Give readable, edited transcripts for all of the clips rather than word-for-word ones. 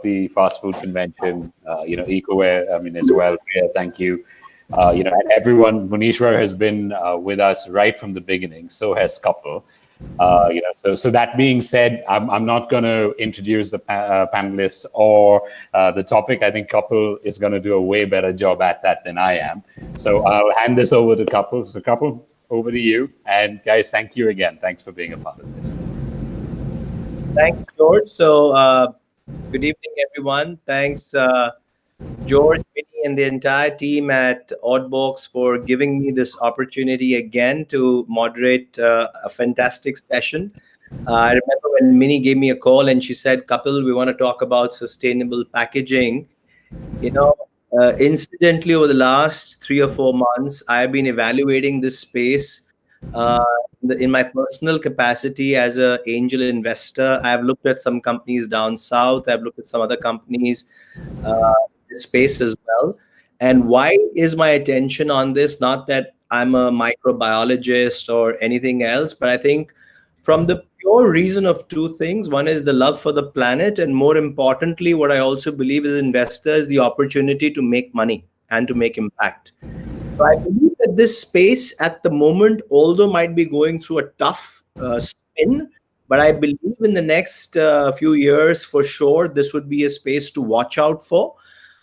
the fast food convention, Ecoware, as well. Yeah, thank you. And everyone, Munishwar has been with us right from the beginning. So has Couple. So that being said, I'm not going to introduce the panelists or the topic. I think Couple is going to do a way better job at that than I am. So I'll hand this over to Couple. So Couple, over to you. And guys, thank you again. Thanks for being a part of this. Thanks, George. So good evening, everyone. Thanks, George, Vinny, and the entire team at Oddbox for giving me this opportunity again to moderate a fantastic session. I remember when Minnie gave me a call and she said, Kapil, we want to talk about sustainable packaging. Incidentally, over the last 3 or 4 months, I've been evaluating this space in my personal capacity as an angel investor. I've looked at some companies down south. I've looked at some other companies space as well. And why is my attention on this? Not that I'm a microbiologist or anything else, but I think from the pure reason of two things. One is the love for the planet, and more importantly, what I also believe as investors, the opportunity to make money and to make impact. So I believe that this space at the moment, although might be going through a tough spin, but I believe in the next few years, for sure, this would be a space to watch out for.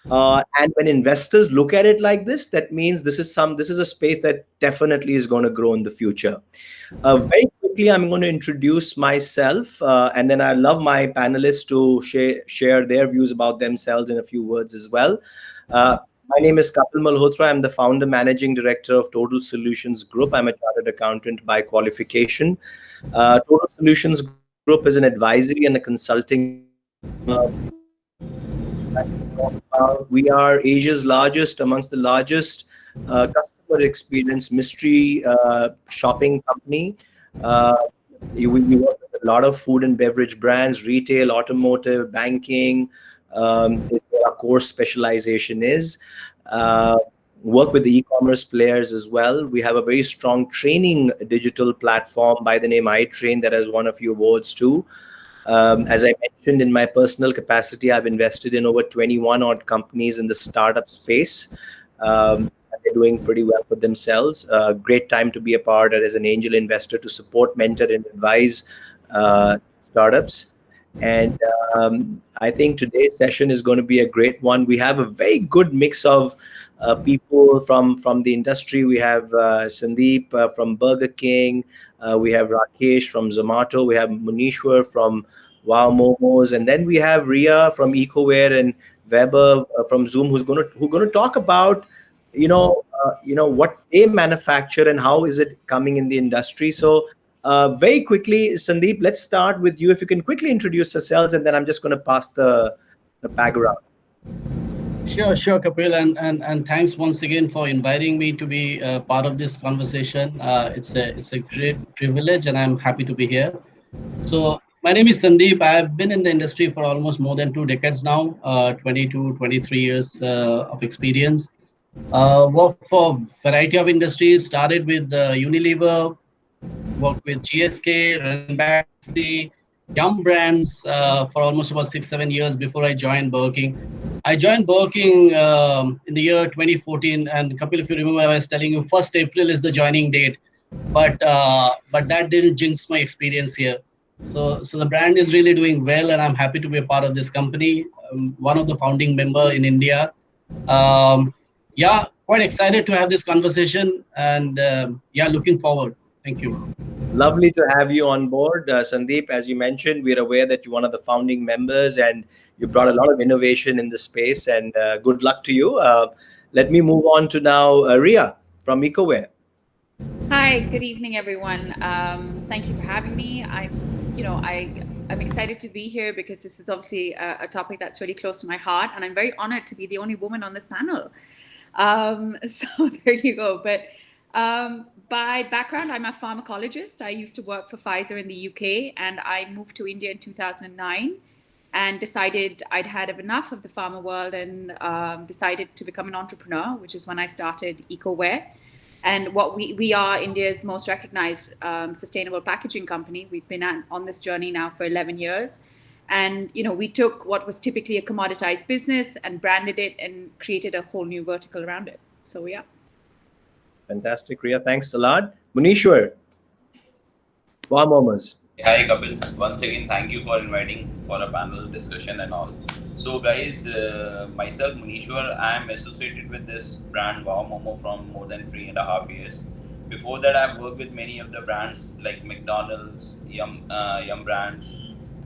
And when investors look at it like this, that means this is a space that definitely is going to grow in the future. Very quickly, I'm going to introduce myself, and then I love my panelists to share their views about themselves in a few words as well. My name is Kapil Malhotra. I'm the founder, managing director of Total Solutions Group. I'm a chartered accountant by qualification. Total Solutions Group is an advisory and a consulting. We are Asia's largest, amongst the largest customer experience mystery shopping company. We work with a lot of food and beverage brands, retail, automotive, banking. Is where our core specialization is. Work with the e-commerce players as well. We have a very strong training digital platform by the name iTrain that has won a few awards too. As I mentioned, in my personal capacity, I've invested in over 21 odd companies in the startup space. And they're doing pretty well for themselves. Great time to be a part as an angel investor to support, mentor, and advise startups. And I think today's session is going to be a great one. We have a very good mix of people from the industry. We have Sandeep from Burger King. We have Rakesh from Zomato. We have Munishwar from Wow Momos, and then we have Rhea from Ecoware and Weber from Zoom, who's going to talk about what they manufacture and how is it coming in the industry. So very quickly, Sandeep, let's start with you. If you can quickly introduce yourselves, and then I'm just going to pass the bag around. Sure, Kapil, and thanks once again for inviting me to be part of this conversation. It's a great privilege, and I'm happy to be here. So my name is Sandeep. I've been in the industry for almost more than 2 decades now, 22, 23 years of experience. Worked for a variety of industries. Started with Unilever, worked with GSK, Ranbaxy, Yum Brands for almost about 6-7 years before I joined Burger. I joined Burger in the year 2014, and Kapil, if you remember, I was telling you 1st April is the joining date, but that didn't jinx my experience here. So the brand is really doing well, and I'm happy to be a part of this company. One of the founding member in India. Quite excited to have this conversation, and looking forward. Thank you. Lovely to have you on board, Sandeep. As you mentioned, we're aware that you're one of the founding members and you brought a lot of innovation in the space, and good luck to you. Let me move on to now Rhea from Ecoware. Hi, good evening, everyone. Thank you for having me. I'm excited to be here because this is obviously a topic that's really close to my heart, and I'm very honored to be the only woman on this panel. So there you go. But by background, I'm a pharmacologist. I used to work for Pfizer in the UK, and I moved to India in 2009 and decided I'd had enough of the pharma world and decided to become an entrepreneur, which is when I started Ecoware. And what we are India's most recognized sustainable packaging company. We've been on this journey now for 11 years. And we took what was typically a commoditized business and branded it and created a whole new vertical around it. So yeah. Fantastic, Rhea. Thanks a lot. Munishwar, wow momos. Hi Kapil, once again thank you for inviting for a panel discussion and all. So guys, myself Munishwar, I am associated with this brand Wow Momo from more than 3.5 years. Before that, I've worked with many of the brands like McDonald's, Yum Brands,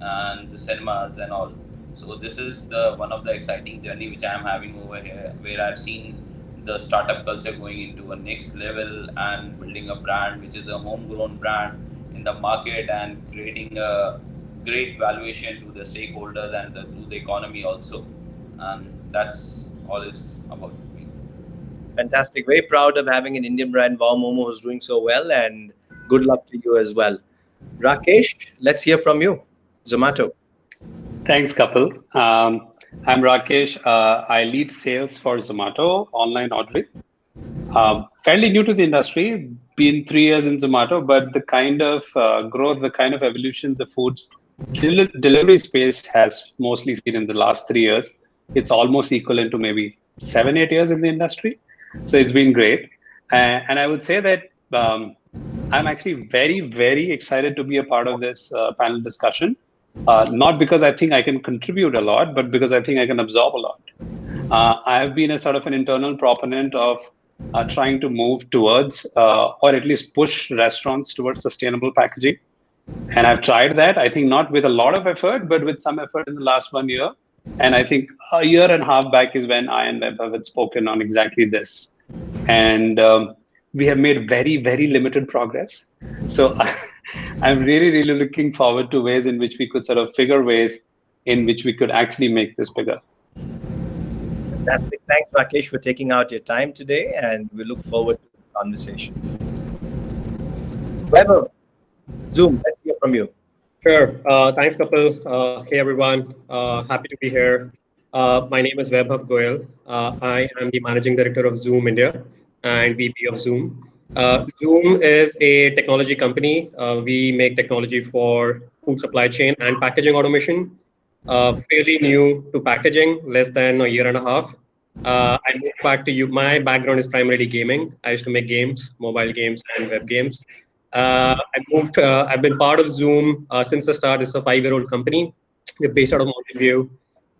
and the cinemas and all. So this is the one of the exciting journey which I am having over here, where I've seen the startup culture going into a next level and building a brand which is a homegrown brand in the market and creating a great valuation to the stakeholders and to the economy also. And that's all is about me. Fantastic. Very proud of having an Indian brand, Wow Momo, who's doing so well, and good luck to you as well. Rakesh, let's hear from you. Zomato. Thanks, Kapil. I'm Rakesh. I lead sales for Zomato online ordering. Fairly new to the industry, been 3 years in Zomato, but the kind of growth, the kind of evolution the foods delivery space has mostly seen in the last 3 years, it's almost equivalent to maybe 7, 8 years in the industry. So it's been great. And I would say that I'm actually very, very excited to be a part of this panel discussion. Not because I think I can contribute a lot, but because I think I can absorb a lot. I have been a sort of an internal proponent of trying to move towards, or at least push restaurants towards sustainable packaging. And I've tried that, I think not with a lot of effort, but with some effort in the last 1 year. And I think a year and a half back is when I and Web have spoken on exactly this. And we have made very, very limited progress. So I'm really, really looking forward to ways in which we could sort of figure ways in which we could actually make this bigger. Fantastic. Thanks, Rakesh, for taking out your time today, and we look forward to the conversation. Weber, Zoom, let's hear from you. Sure. Thanks, Kapil. Hey, everyone. Happy to be here. My name is Vaibhav Goyal. I am the Managing Director of Zoom India and VP of Zoom. Zoom is a technology company. We make technology for food supply chain and packaging automation. Fairly new to packaging, less than a year and a half. I moved back to you. My background is primarily gaming. I used to make games, mobile games and web games. I've been part of Zoom since the start. It's a 5-year-old company. We're based out of Mountain View.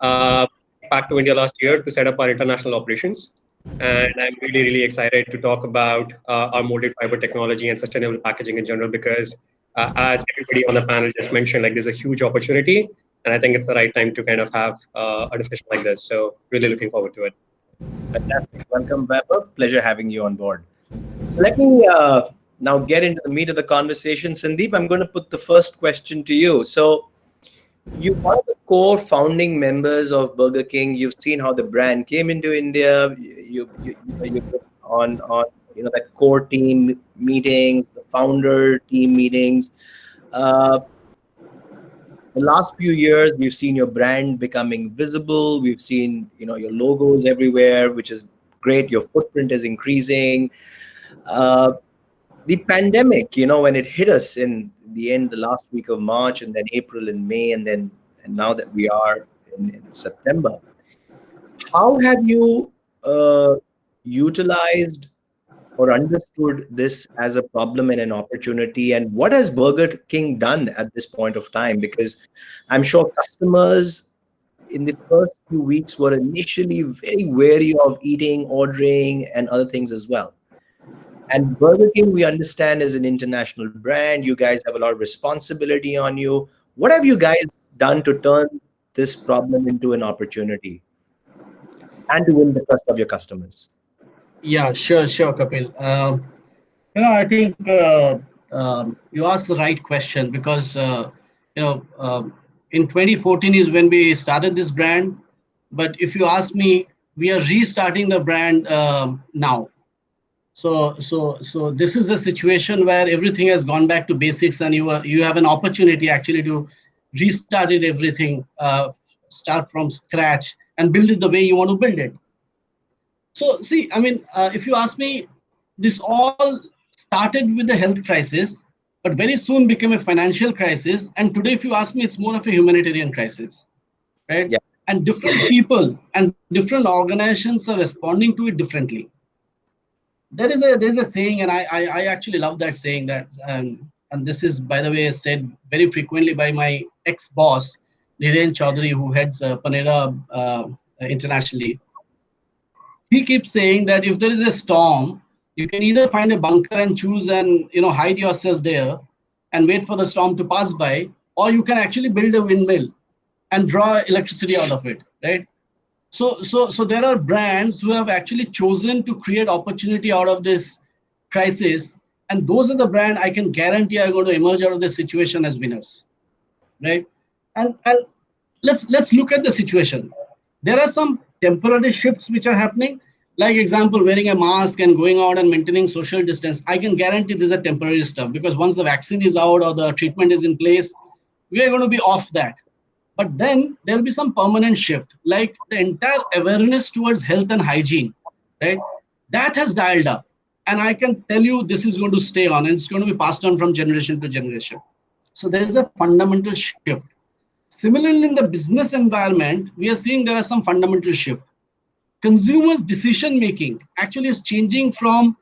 Back to India last year to set up our international operations. And I'm really, really excited to talk about our molded fiber technology and sustainable packaging in general, because as everybody on the panel just mentioned, like there's a huge opportunity. And I think it's the right time to kind of have a discussion like this. So really looking forward to it. Fantastic. Welcome, Weber. Pleasure having you on board. So let me now get into the meat of the conversation. Sandeep, I'm going to put the first question to you. So you're one of the core founding members of Burger King. You've seen how the brand came into India. You've on that core team meetings, the founder team meetings. The last few years, we've seen your brand becoming visible. We've seen your logos everywhere, which is great. Your footprint is increasing. The pandemic, when it hit us in the last week of March, and then April and May, and now that we are in September, how have you utilized or understood this as a problem and an opportunity? And what has Burger King done at this point of time? Because I'm sure customers in the first few weeks were initially very wary of eating, ordering, and other things as well. And Burger King, we understand, is an international brand. You guys have a lot of responsibility on you. What have you guys done to turn this problem into an opportunity and to win the trust of your customers? Yeah, sure, Kapil. I think you asked the right question, because in 2014 is when we started this brand. But if you ask me, we are restarting the brand now. So this is a situation where everything has gone back to basics, and you have an opportunity actually to restart it, everything, start from scratch and build it the way you want to build it. So see, I mean, if you ask me, this all started with the health crisis, but very soon became a financial crisis. And today, if you ask me, it's more of a humanitarian crisis, right? Yeah. And different people and different organizations are responding to it differently. There's a saying, and I actually love that saying, that and this is, by the way, said very frequently by my ex-boss, Niren Chaudhary, who heads Panera internationally. He keeps saying that if there is a storm, you can either find a bunker and choose and hide yourself there and wait for the storm to pass by, or you can actually build a windmill and draw electricity out of it, right? So there are brands who have actually chosen to create opportunity out of this crisis, and those are the brand I can guarantee are going to emerge out of this situation as winners, right? And let's look at the situation. There are some temporary shifts which are happening, like example, wearing a mask and going out and maintaining social distance. I can guarantee these are temporary stuff, because once the vaccine is out or the treatment is in place, we are going to be off that. But then there'll be some permanent shift, like the entire awareness towards health and hygiene, right? That has dialed up. And I can tell you this is going to stay on, and it's going to be passed on from generation to generation. So there is a fundamental shift. Similarly, in the business environment, we are seeing there are some fundamental shift. Consumers' decision making actually is changing from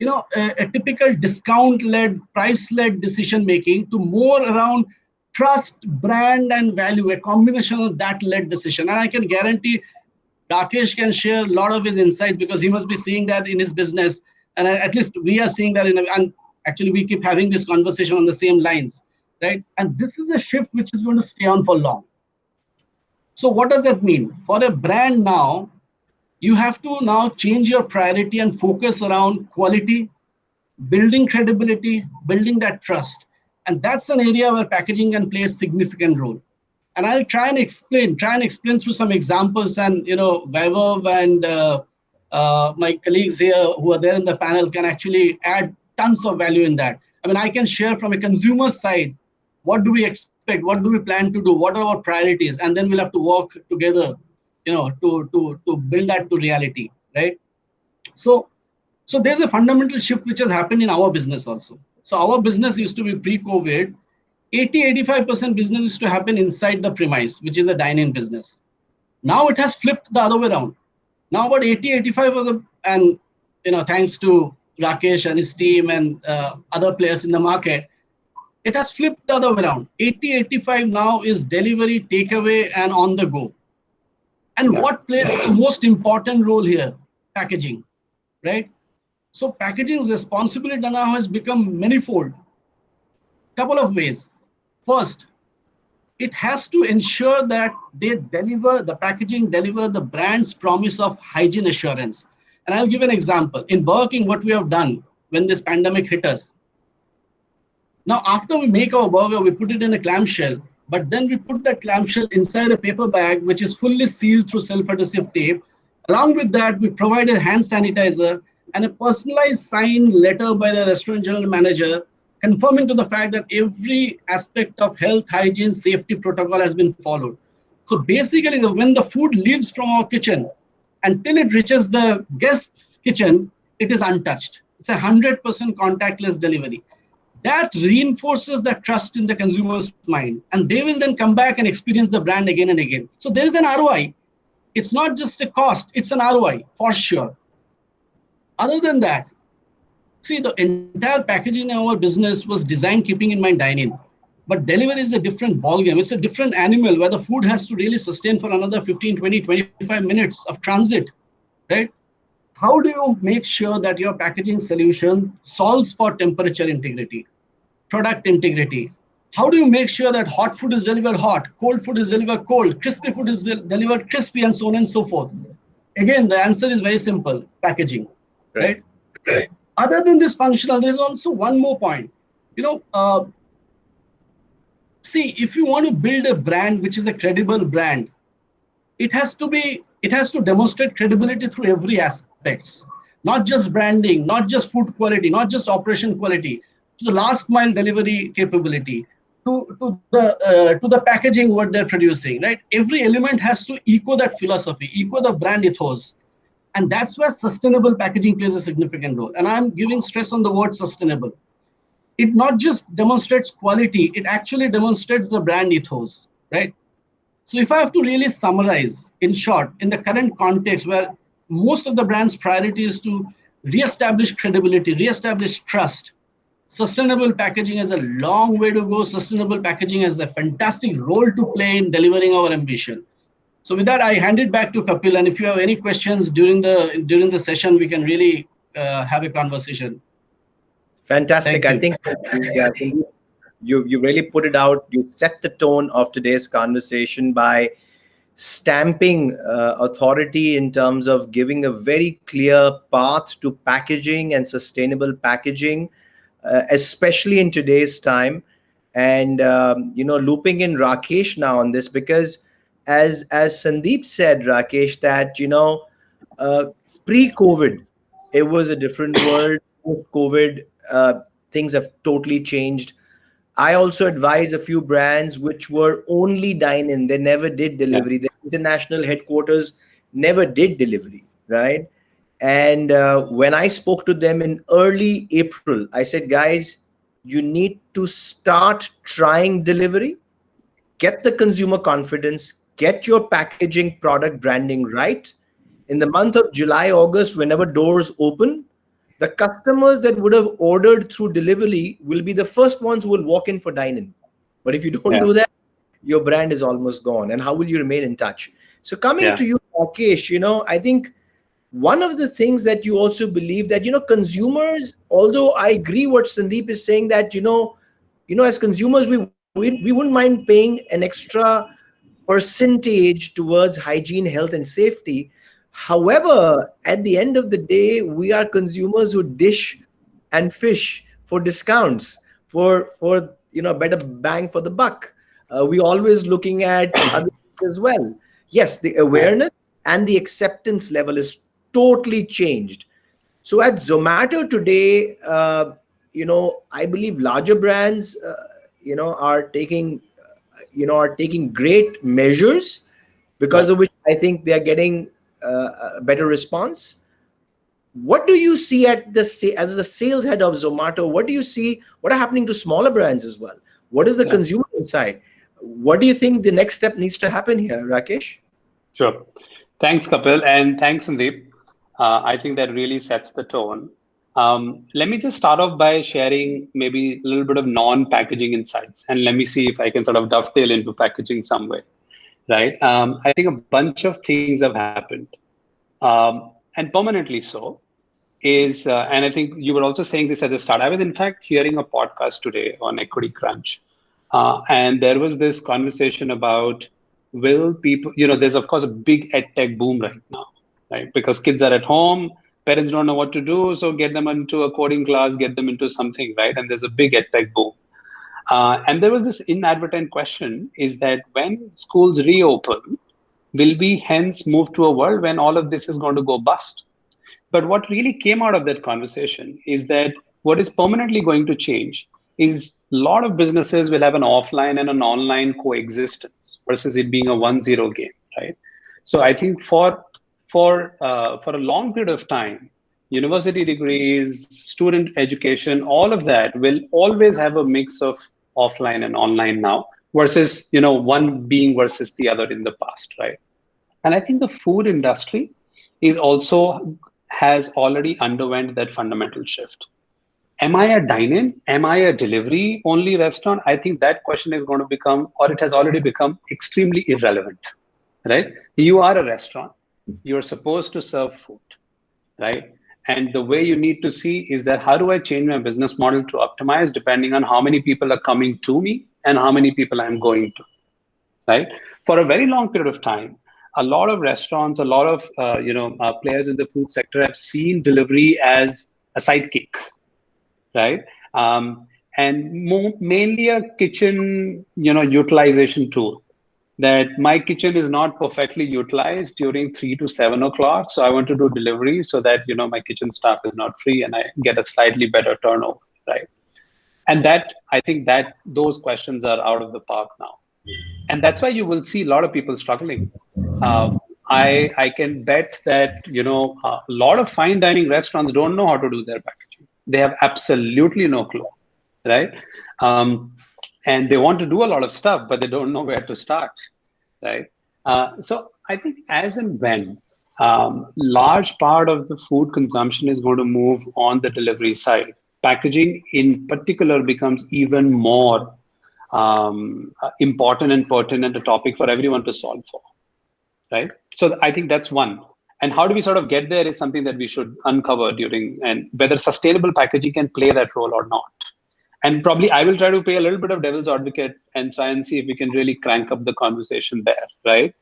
a typical discount-led, price-led decision making to more around trust, brand, and value, a combination of that led decision. And I can guarantee Rakesh can share a lot of his insights, because he must be seeing that in his business. And at least we are seeing that and actually we keep having this conversation on the same lines, right? And this is a shift which is going to stay on for long. So what does that mean? For a brand now, you have to now change your priority and focus around quality, building credibility, building that trust. And that's an area where packaging can play a significant role. And I'll try and explain through some examples. And Vaibhav and my colleagues here who are there in the panel can actually add tons of value in that. I mean, I can share from a consumer side, what do we expect, what do we plan to do, what are our priorities, and then we'll have to work together, to build that to reality, right? So so there's a fundamental shift which has happened in our business also. So our business used to be pre-COVID, 80-85% business used to happen inside the premise, which is a dine-in business. Now it has flipped the other way around. Now about 80-85 of the, and thanks to Rakesh and his team and other players in the market, it has flipped the other way around. 80-85 now is delivery, takeaway, and on the go. And what plays the most important role here? Packaging, right? So packaging's responsibility now has become manifold. Couple of ways. First, it has to ensure that the packaging deliver the brand's promise of hygiene assurance. And I'll give an example. In Burger King, what we have done when this pandemic hit us. Now, after we make our burger, we put it in a clamshell, but then we put that clamshell inside a paper bag, which is fully sealed through self-adhesive tape. Along with that, we provide a hand sanitizer and a personalized signed letter by the restaurant general manager, confirming to the fact that every aspect of health, hygiene, safety protocol has been followed. So basically, when the food leaves from our kitchen until it reaches the guest's kitchen, it is untouched. It's 100% contactless delivery. That reinforces the trust in the consumer's mind, and they will then come back and experience the brand again and again. So there is an ROI. It's not just a cost, it's an ROI for sure. Other than that, see, the entire packaging in our business was designed keeping in mind dine-in. But delivery is a different ballgame. It's a different animal where the food has to really sustain for another 15, 20, 25 minutes of transit, right? How do you make sure that your packaging solution solves for temperature integrity, product integrity? How do you make sure that hot food is delivered hot, cold food is delivered cold, crispy food is delivered crispy, and so on and so forth? Again, the answer is very simple: packaging, right? Other than this functional, there's also one more point. You know, see, if you want to build a brand which is a credible brand, it has to demonstrate credibility through every aspects, not just branding, not just food quality, not just operation quality, to the last mile delivery capability, to the packaging what they're producing, right? Every element has to echo that philosophy, echo the brand ethos. And that's where sustainable packaging plays a significant role. And I'm giving stress on the word sustainable. it not just demonstrates quality, it actually demonstrates the brand ethos, right? So if I have to really summarize in short, in the current context where most of the brand's priority is to reestablish credibility, reestablish trust, sustainable packaging has a long way to go. Sustainable packaging has a fantastic role to play in delivering our ambition. So with that, I hand it back to Kapil. And if you have any questions during the session, we can really have a conversation. Fantastic. Thank I you. think yeah, you really put it out. You set the tone of today's conversation by stamping authority in terms of giving a very clear path to packaging and sustainable packaging, especially in today's time. And looping in Rakesh now on this, because as Sandeep said, Rakesh, that uh, pre-COVID, it was a different world. Post-COVID, things have totally changed. I also advise a few brands which were only dine in. They never did Yeah. delivery. The international headquarters never did delivery, right? And when I spoke to them in early April, I said, guys, you need to start trying delivery, get the consumer confidence, get your packaging product branding right. In the month of July, August, whenever doors open, the customers that would have ordered through delivery will be the first ones who will walk in for dine-in. But if you don't Yeah. do that, your brand is almost gone. And how will you remain in touch? So coming Yeah. to you, Rakesh, I think one of the things that you also believe that consumers, although I agree what Sandeep is saying, that as consumers we wouldn't mind paying an extra percentage towards hygiene, health, and safety. However, at the end of the day, we are consumers who dish and fish for discounts, for better bang for the buck. We always looking at other things as well. Yes, the Yeah. awareness and the acceptance level is totally changed. So at Zomato today, I believe larger brands, are taking great measures, because Right. of which I think they are getting a better response. What do you see as the sales head of Zomato? What do you see? What are happening to smaller brands as well? What is the Yeah. consumer inside? What do you think the next step needs to happen here, Rakesh? Sure. Thanks, Kapil, and thanks, Sandeep. I think that really sets the tone. Let me just start off by sharing maybe a little bit of non-packaging insights, and let me see if I can sort of dovetail into packaging some way, right? I think a bunch of things have happened, and permanently so. And I think you were also saying this at the start. I was in fact hearing a podcast today on Equity Crunch, and there was this conversation about, will people, there's of course a big ed tech boom right now, right? Because kids are at home, parents don't know what to do, so get them into a coding class, get them into something, right? And there's a big ed tech boom. And there was this inadvertent question, is that when schools reopen, will we hence move to a world when all of this is going to go bust? But what really came out of that conversation is that what is permanently going to change is a lot of businesses will have an offline and an online coexistence versus it being a 1-0 game, right? So I think for a long period of time, university degrees, student education, all of that will always have a mix of offline and online now versus one being versus the other in the past, right? And I think the food industry is also has already underwent that fundamental shift. Am I a dine-in? Am I a delivery only restaurant? I think that question is going to become, or it has already become, extremely irrelevant, right? You are a restaurant. You're supposed to serve food, right? And the way you need to see is that how do I change my business model to optimize depending on how many people are coming to me and how many people I'm going to, right? For a very long period of time, a lot of restaurants, a lot of players in the food sector have seen delivery as a sidekick, right? And mainly a kitchen, utilization tool. That my kitchen is not perfectly utilized during 3 to 7 o'clock, so I want to do delivery so that my kitchen staff is not free and I get a slightly better turnover, right? And that I think that those questions are out of the park now, and that's why you will see a lot of people struggling. Uh, I can bet that a lot of fine dining restaurants don't know how to do their packaging. They have absolutely no clue, right? And they want to do a lot of stuff, but they don't know where to start, right? So I think as and when large part of the food consumption is going to move on the delivery side, packaging in particular becomes even more important and pertinent a topic for everyone to solve for, right? So I think that's one. And how do we sort of get there is something that we should uncover during, and whether sustainable packaging can play that role or not. And probably I will try to play a little bit of devil's advocate and try and see if we can really crank up the conversation there, right?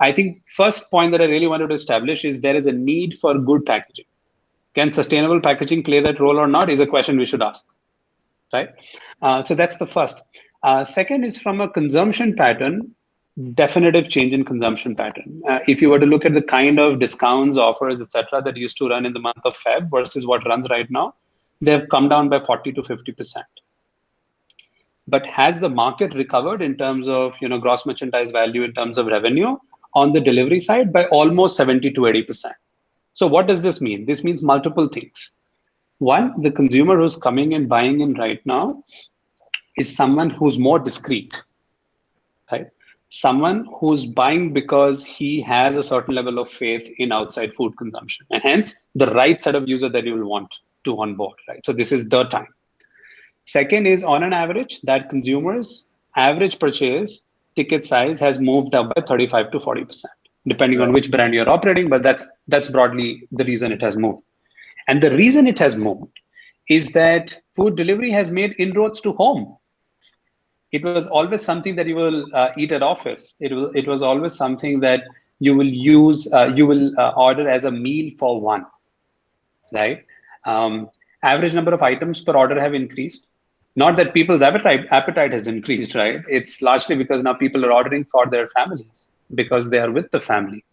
I think first point that I really wanted to establish is there is a need for good packaging. Can sustainable packaging play that role or not is a question we should ask, right? So that's the first. Second is from a consumption pattern, definitive change in consumption pattern. If you were to look at the kind of discounts, offers, etc., that used to run in the month of Feb versus what runs right now, they have come down by 40 to 50%. But has the market recovered in terms of gross merchandise value, in terms of revenue on the delivery side by almost 70 to 80%? So what does this mean? This means multiple things. One, the consumer who's coming and buying in right now is someone who's more discreet, right? Someone who's buying because he has a certain level of faith in outside food consumption, and hence the right set of user that you will want to onboard, right? So this is the time. Second is, on an average, that consumers' average purchase ticket size has moved up by 35 to 40%, depending on which brand you're operating, but that's broadly the reason it has moved. And the reason it has moved is that food delivery has made inroads to home. It was always something that you will eat at office. It was always something that you will use, order as a meal for one, right? Average number of items per order have increased. Not that people's appetite has increased, right? It's largely because now people are ordering for their families because they are with the family.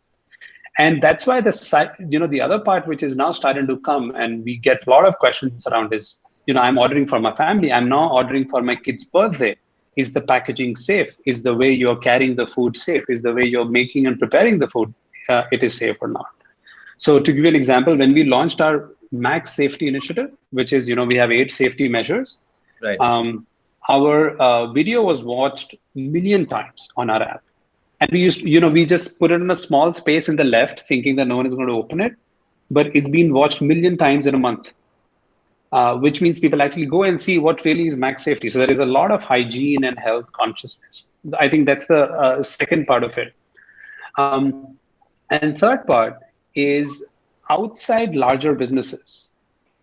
And that's why the other part which is now starting to come, and we get a lot of questions around is, I'm ordering for my family. I'm now ordering for my kid's birthday. Is the packaging safe? Is the way you're carrying the food safe? Is the way you're making and preparing the food, it is safe or not? So to give you an example, when we launched our Max Safety Initiative, which is, we have 8 safety measures. Right. Our video was watched 1 million times on our app. And we just put it in a small space in the left, thinking that no one is going to open it. But it's been watched 1 million times in a month, which means people actually go and see what really is Max Safety. So there is a lot of hygiene and health consciousness. I think that's the second part of it. And third part is outside larger businesses,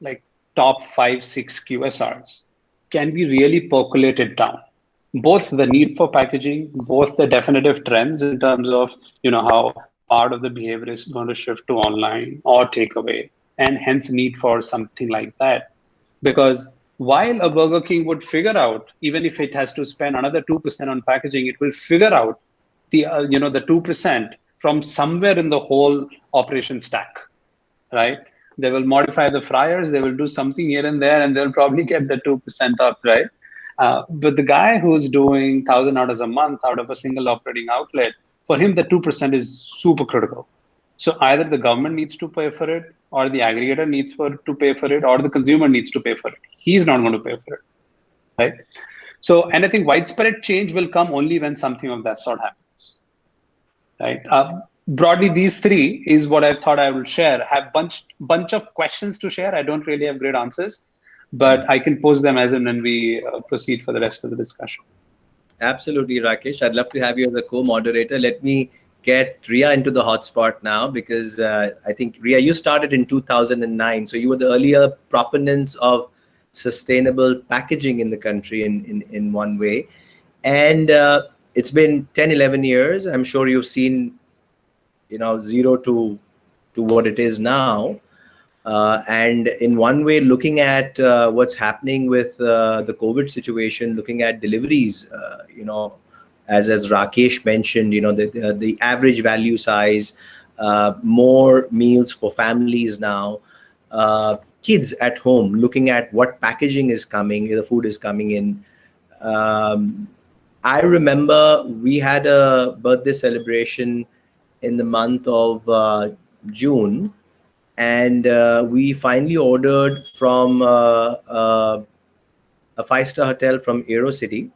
like top 5, 6 QSRs, can we really percolate it down? Both the need for packaging, both the definitive trends in terms of, how part of the behavior is going to shift to online or takeaway, and hence need for something like that. Because while a Burger King would figure out, even if it has to spend another 2% on packaging, it will figure out the 2% from somewhere in the whole operation stack, right? They will modify the fryers, they will do something here and there, and they'll probably get the 2% up, right? But the guy who's doing 1,000 orders a month out of a single operating outlet, for him, the 2% is super critical. So either the government needs to pay for it, or the aggregator needs to pay for it, or the consumer needs to pay for it. He's not going to pay for it, right? So, and I think widespread change will come only when something of that sort happens, right? Broadly, these 3 is what I thought I would share. I have bunch of questions to share. I don't really have great answers, but I can pose them as and when we proceed for the rest of the discussion. Absolutely, Rakesh. I'd love to have you as a co-moderator. Let me get Rhea into the hotspot now, because I think, Rhea, you started in 2009. So you were the earlier proponents of sustainable packaging in the country in one way. And it's been 10, 11 years. I'm sure you've seen, zero to what it is now. And in one way, looking at what's happening with the COVID situation, looking at deliveries, as Rakesh mentioned, the average value size, more meals for families now, kids at home, looking at what packaging is coming, the food is coming in. I remember we had a birthday celebration in the month of June. And we finally ordered from a 5-star hotel from Aero City,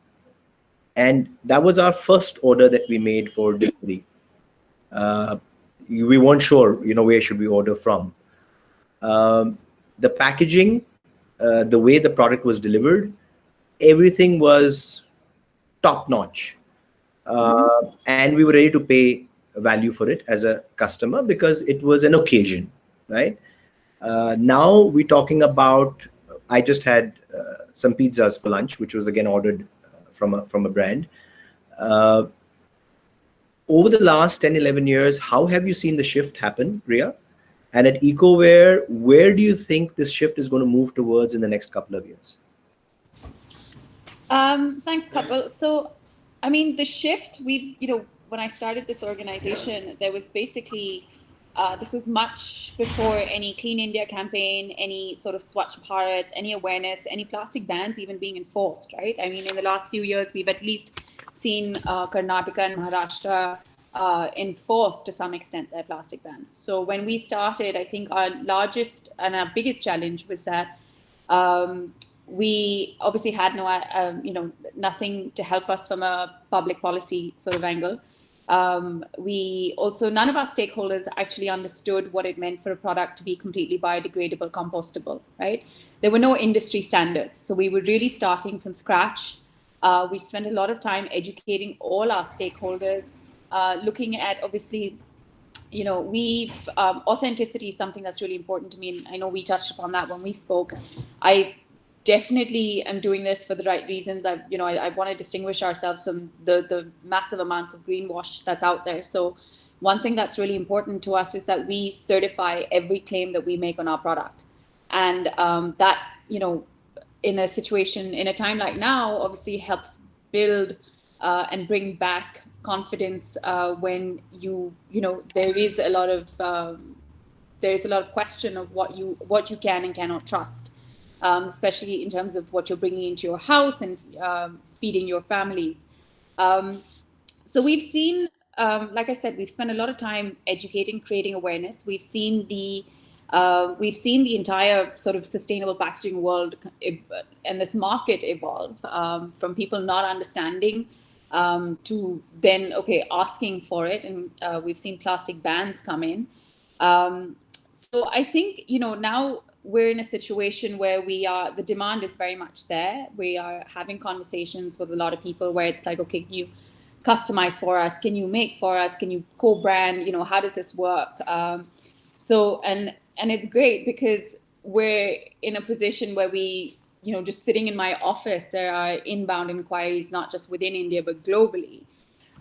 and that was our first order that we made for delivery. We weren't sure, where should we order from. The packaging, the way the product was delivered, everything was top notch. And we were ready to pay value for it as a customer because it was an occasion, right? Now we're talking about, I just had some pizzas for lunch, which was again ordered from a brand. Over the last 10, 11 years, how have you seen the shift happen, Rhea? And at Ecoware, where do you think this shift is going to move towards in the next couple of years? Thanks, Kapil. So, I mean, the shift, when I started this organization, there was basically, this was much before any Clean India campaign, any sort of Swachh Bharat, any awareness, any plastic bans even being enforced, right? I mean, in the last few years, we've at least seen Karnataka and Maharashtra enforce to some extent their plastic bans. So when we started, I think our largest and our biggest challenge was that we obviously had nothing to help us from a public policy sort of angle. We also, none of our stakeholders actually understood what it meant for a product to be completely biodegradable, compostable, right? There were no industry standards. So we were really starting from scratch. We spent a lot of time educating all our stakeholders, looking at, obviously, we've authenticity is something that's really important to me. And I know we touched upon that when we spoke. I definitely am doing this for the right reasons. I want to distinguish ourselves from the massive amounts of greenwash that's out there. So one thing that's really important to us is that we certify every claim that we make on our product. And that, in a situation, in a time like now, obviously helps build and bring back confidence when there is a lot of question of what you can and cannot trust. Especially in terms of what you're bringing into your house and feeding your families. So we've seen, like I said, we've spent a lot of time educating, creating awareness. We've seen the entire sort of sustainable packaging world and this market evolve from people not understanding to then, asking for it. And we've seen plastic bans come in. So I think, now we're in a situation where the demand is very much there. We are having conversations with a lot of people where it's like, okay, can you customize for us? Can you make for us? Can you co-brand? How does this work? So, and it's great because we're in a position where we, just sitting in my office, there are inbound inquiries, not just within India, but globally.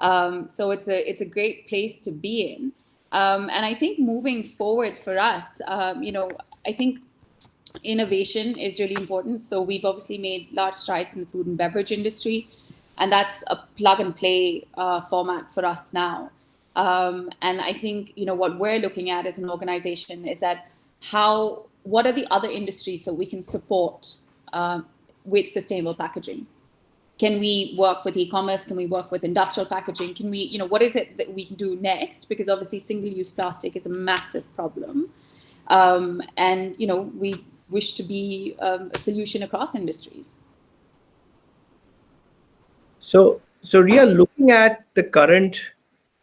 So it's a great place to be in. And I think moving forward for us, I think innovation is really important. So we've obviously made large strides in the food and beverage industry, and that's a plug and play format for us now. And I think, what we're looking at as an organization is that what are the other industries that we can support with sustainable packaging? Can we work with e-commerce? Can we work with industrial packaging? Can we, what is it that we can do next? Because obviously single-use plastic is a massive problem. And, we wish to be a solution across industries. So Rhea, looking at the current,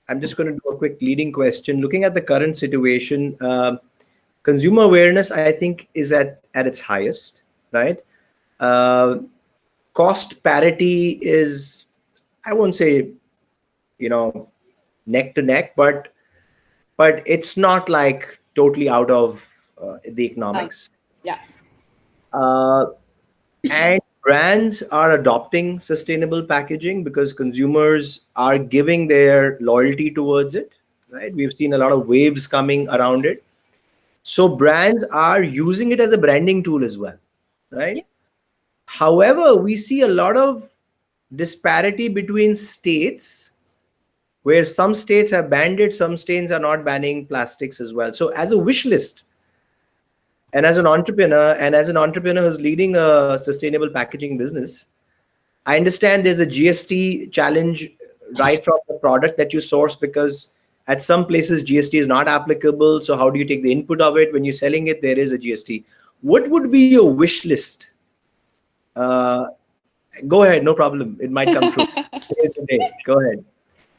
I'm just going to do a quick leading question. Looking at the current situation, consumer awareness, I think, is at its highest, right? Cost parity is, I won't say, neck to neck, but it's not like totally out of the economics. Yeah. And brands are adopting sustainable packaging because consumers are giving their loyalty towards it, right? We've seen a lot of waves coming around it. So brands are using it as a branding tool as well, right? Yeah. However, we see a lot of disparity between states where some states have banned it, some states are not banning plastics as well. So as a wish list, and as an entrepreneur who's leading a sustainable packaging business, I understand there's a GST challenge right from the product that you source, because at some places GST is not applicable. So how do you take the input of it? When you're selling it, there is a GST. What would be your wish list Uh, Go ahead, no problem. It might come true. Today. Go ahead.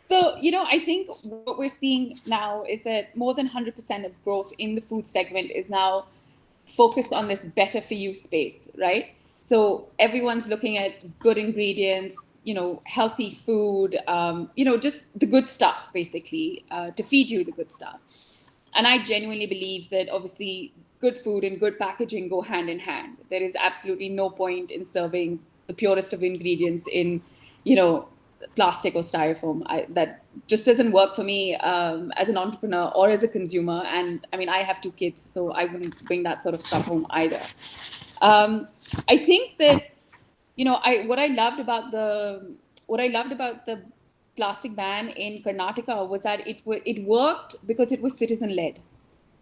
So, I think what we're seeing now is that more than 100% of growth in the food segment is now focused on this better for you space, right? So everyone's looking at good ingredients, healthy food, just the good stuff, basically, to feed you the good stuff. And I genuinely believe that obviously good food and good packaging go hand in hand. There is absolutely no point in serving the purest of ingredients in, you know, plastic or styrofoam. That just doesn't work for me as an entrepreneur or as a consumer. And I mean, I have two kids, so I wouldn't bring that sort of stuff home either. I think that what I loved about the plastic ban in Karnataka was that it worked because it was citizen led.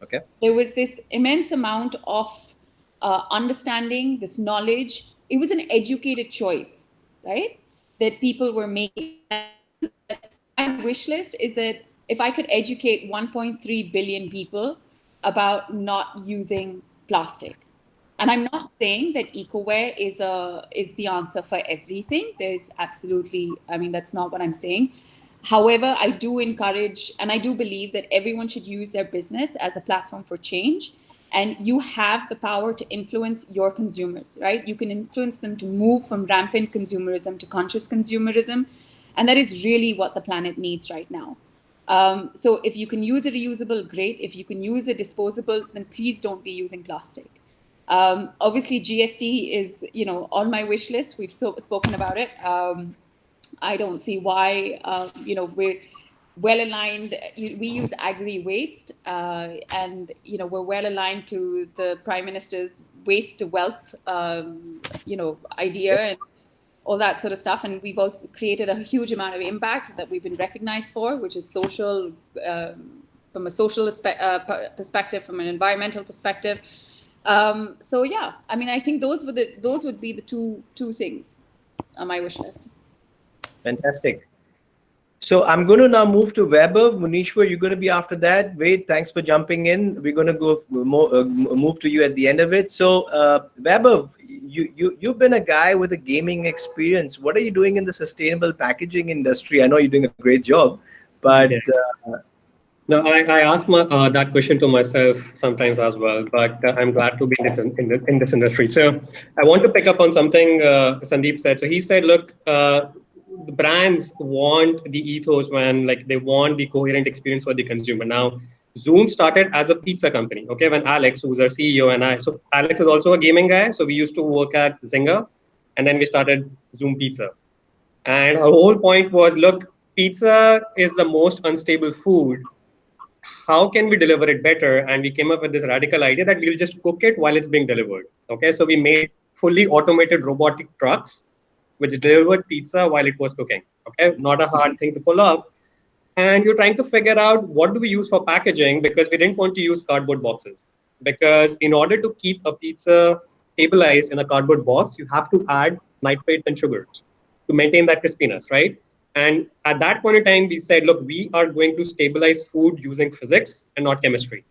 Okay. There was this immense amount of understanding, this knowledge. It was an educated choice, right? That people were making. My wish list is that if I could educate 1.3 billion people about not using plastic. And I'm not saying that Ecoware is the answer for everything. There's absolutely, I mean, that's not what I'm saying. However, I do encourage and I do believe that everyone should use their business as a platform for change. And you have the power to influence your consumers, right? You can influence them to move from rampant consumerism to conscious consumerism. And that is really what the planet needs right now. So if you can use a reusable, great. If you can use a disposable, then please don't be using plastic. Obviously, GST is, on my wish list. We've spoken about it. I don't see why, we're well aligned. We use agri waste, and we're well aligned to the Prime Minister's waste to wealth, idea and all that sort of stuff. And we've also created a huge amount of impact that we've been recognized for, which is social, from a social perspective, from an environmental perspective. So yeah, I mean, I think those would be the two things on my wish list. Fantastic. So I'm going to now move to Vaibhav. Munishwar, you're going to be after that. Wait, thanks for jumping in. We're going to go move to you at the end of it. So Vaibhav, you've been a guy with a gaming experience. What are you doing in the sustainable packaging industry? I know you're doing a great job, but no, I ask that question to myself sometimes as well, but I'm glad to be in this industry. So I want to pick up on something Sandeep said. So he said, look, the brands want the ethos when they want the coherent experience for the consumer. Now, Zoom started as a pizza company, okay, when Alex, who's our CEO, and so Alex is also a gaming guy. So we used to work at Zynga, and then we started Zoom Pizza. And our whole point was, look, pizza is the most unstable food. How can we deliver it better? And we came up with this radical idea that we'll just cook it while it's being delivered. Okay, so we made fully automated robotic trucks which delivered pizza while it was cooking. Okay, not a hard thing to pull off. And you're trying to figure out what do we use for packaging, because we didn't want to use cardboard boxes. Because in order to keep a pizza stabilized in a cardboard box, you have to add nitrates and sugars to maintain that crispiness, right? And at that point in time, we said, look, we are going to stabilize food using physics and not chemistry.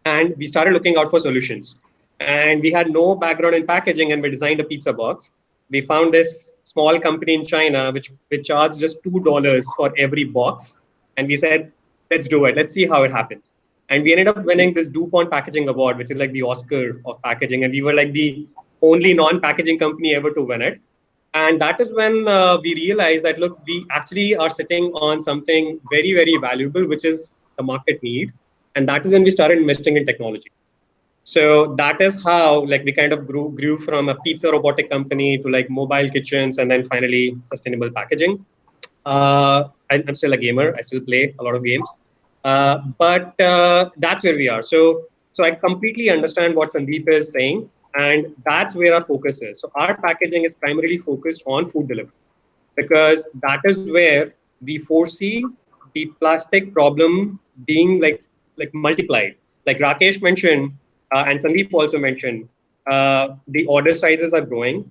And we started looking out for solutions. And we had no background in packaging, and we designed a pizza box. We found this small company in China which charged just $2 for every box. And we said, let's do it. Let's see how it happens. And we ended up winning this DuPont Packaging Award, which is like the Oscar of packaging. And we were like the only non-packaging company ever to win it. And that is when we realized that, look, we actually are sitting on something very, very valuable, which is the market need. And that is when we started investing in technology. So that is how we kind of grew from a pizza robotic company to mobile kitchens, and then finally sustainable packaging. I'm still a gamer. I still play a lot of games. But that's where we are. So I completely understand what Sandeep is saying. And that's where our focus is. So our packaging is primarily focused on food delivery, because that is where we foresee the plastic problem being multiplied. Like Rakesh mentioned, and Sandeep also mentioned, the order sizes are growing.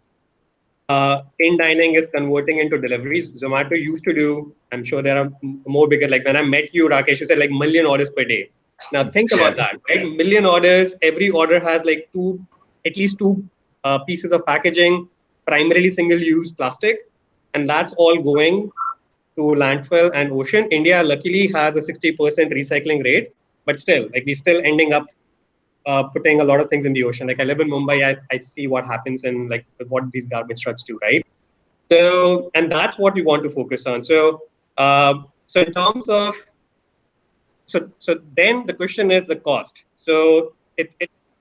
In dining is converting into deliveries. Zomato used to do, I'm sure there are more bigger, when I met you, Rakesh, you said million orders per day. Now think about that, right? Million orders, every order has at least two pieces of packaging. primarily single-use plastic, and that's all going to landfill and ocean. India luckily has a 60% recycling rate, but still, like we still ending up putting a lot of things in the ocean. Like I live in Mumbai, I see what happens in like what these garbage trucks do, right? So, and that's what we want to focus on. So in terms of so then the question is the cost. So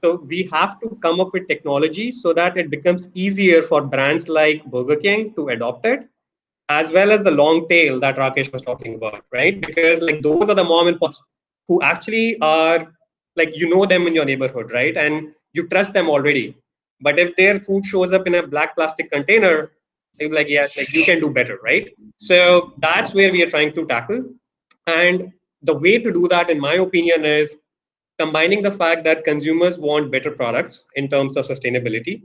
we have to come up with technology so that it becomes easier for brands like Burger King to adopt it, as well as the long tail that Rakesh was talking about, right? Because like those are the mom and pops who actually are like you know them in your neighborhood, right? And you trust them already. But if their food shows up in a black plastic container, they'll be like, yeah, like you can do better, right? So that's where we are trying to tackle. And the way to do that, in my opinion, is combining the fact that consumers want better products in terms of sustainability.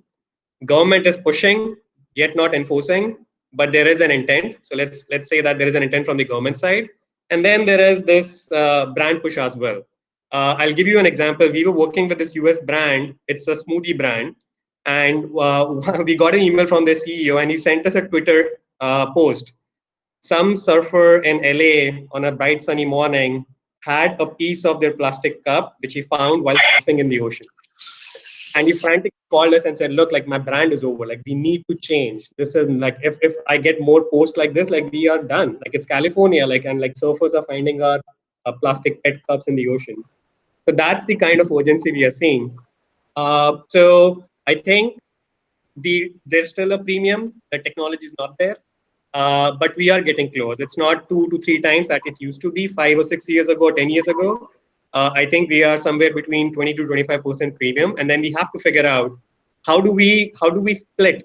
Government is pushing, yet not enforcing, but there is an intent. So let's say that there is an intent from the government side, and then there is this brand push as well. I'll give you an example. We were working with this US brand. It's a smoothie brand, and we got an email from their CEO, and he sent us a Twitter post. Some surfer in LA on a bright sunny morning had a piece of their plastic cup which he found while surfing in the ocean. And he frantically called us and said, look, like my brand is over. Like we need to change. This is like if I get more posts like this, like we are done. Like it's California, like and like surfers are finding our plastic PET cups in the ocean. So that's the kind of urgency we are seeing. So I think there's still a premium. The technology is not there. But we are getting close. It's not 2 to 3 times that it used to be 5 or 6 years ago, 10 years ago. I think we are somewhere between 20 to 25% premium, and then we have to figure out how do we split?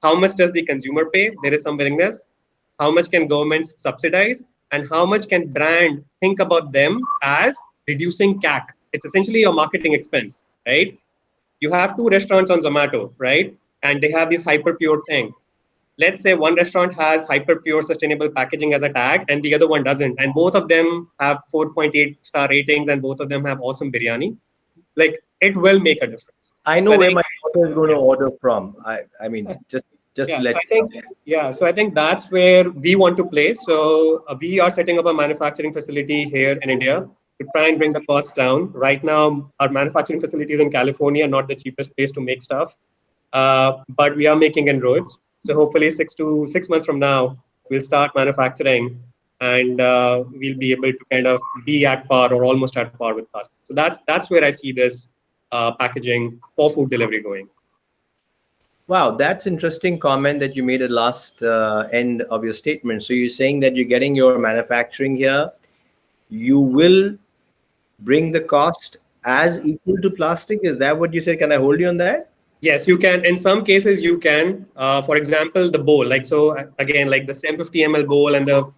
How much does the consumer pay? There is some willingness. How much can governments subsidize, and how much can brand think about them as reducing CAC? It's essentially your marketing expense, right? You have 2 restaurants on Zomato, right? And they have this hyper pure thing. Let's say one restaurant has hyper pure sustainable packaging as a tag and the other one doesn't, and both of them have 4.8 star ratings and both of them have awesome biryani. Like it will make a difference. I know So I where think, my daughter is going to order from. I mean, just to yeah, let I you think know. yeah, so I think that's where we want to play. So we are setting up a manufacturing facility here in India to try and bring the cost down. Right now, our manufacturing facility is in California, not the cheapest place to make stuff, but we are making inroads. So hopefully 6 months from now, we'll start manufacturing and we'll be able to kind of be at par or almost at par with plastic. So that's where I see this packaging for food delivery going. Wow, that's interesting comment that you made at last end of your statement. So you're saying that you're getting your manufacturing here, you will bring the cost as equal to plastic. Is that what you said? Can I hold you on that? Yes, you can. In some cases, you can. For example, the bowl. Like so, again, like the 750 ml bowl and the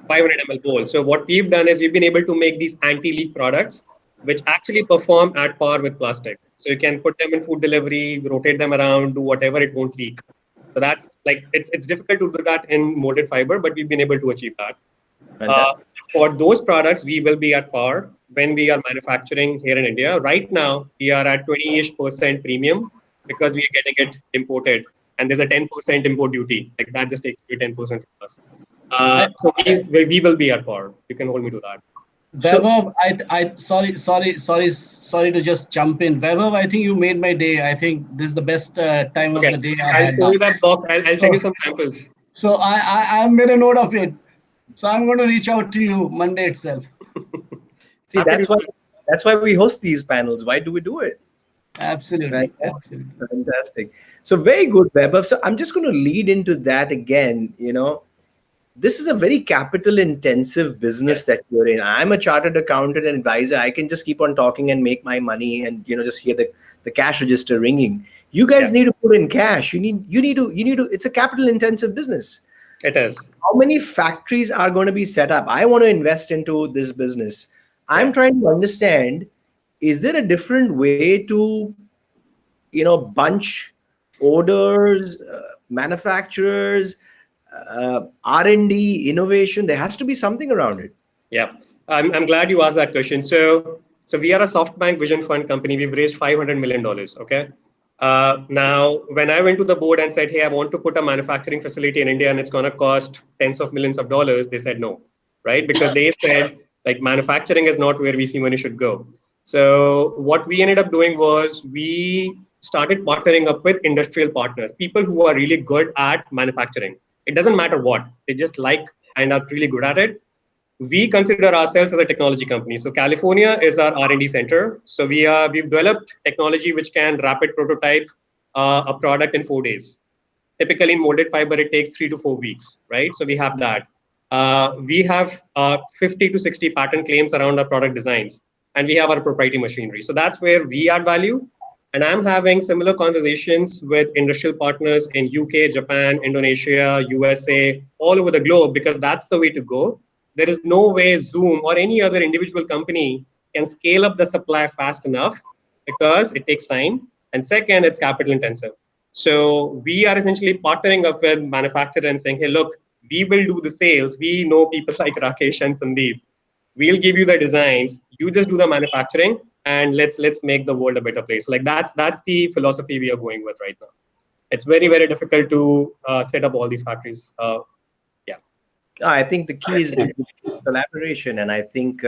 500 ml bowl. So what we've done is we've been able to make these anti-leak products, which actually perform at par with plastic. So you can put them in food delivery, rotate them around, do whatever, it won't leak. So that's like it's difficult to do that in molded fiber, but we've been able to achieve that. Uh, Fantastic. for those products, we will be at par when we are manufacturing here in India. Right now, we are at 20-ish% premium because we are getting it imported, and there's a 10% import duty. Like that just takes away 10% from us. So we will be at par. You can hold me to that. So Vaibhav, sorry to just jump in. Vaibhav, I think you made my day. I think this is the best time of Okay, the day I I'll had show now. you that box. I'll send you some samples. So I made a note of it. So I'm going to reach out to you Monday itself. see, Happy to that's why we host these panels. Why do we do it? Absolutely, absolutely. Fantastic. So very good, Vaibhav. So I'm just going to lead into that again. This is a very capital intensive business Yes. that you're in. I'm a chartered accountant and advisor. I can just keep on talking and make my money and just hear the cash register ringing. You guys Yeah. need to put in cash. You need to it's a capital intensive business. It is. How many factories are going to be set up? I want to invest into this business. I'm Yeah. trying to understand, is there a different way to bunch orders, manufacturers, R&D, innovation? There has to be something around it. Yeah, I'm glad you asked that question. So we are a SoftBank Vision Fund company. We've raised $500 million. Okay, Now, when I went to the board and said, hey, I want to put a manufacturing facility in India and it's going to cost tens of millions of dollars, they said no, right? Because they said, like, manufacturing is not where we see money should go. So, what we ended up doing was we started partnering up with industrial partners, people who are really good at manufacturing. It doesn't matter what, they just like and are really good at it. We consider ourselves as a technology company. So California is our R&D center. So we've developed technology which can rapid prototype a product in 4 days. Typically in molded fiber, it takes 3 to 4 weeks, right? So we have that. We have 50 to 60 patent claims around our product designs, and we have our proprietary machinery. So that's where we add value. And I'm having similar conversations with industrial partners in UK, Japan, Indonesia, USA, all over the globe, because that's the way to go. There is no way Zoom or any other individual company can scale up the supply fast enough because it takes time. And second, it's capital intensive. So we are essentially partnering up with manufacturer and saying, hey, look, we will do the sales. We know people like Rakesh and Sandeep. We'll give you the designs. You just do the manufacturing, and let's make the world a better place. Like that's the philosophy we are going with right now. It's very, very difficult to set up all these factories. Yeah. I think the key is collaboration, and I think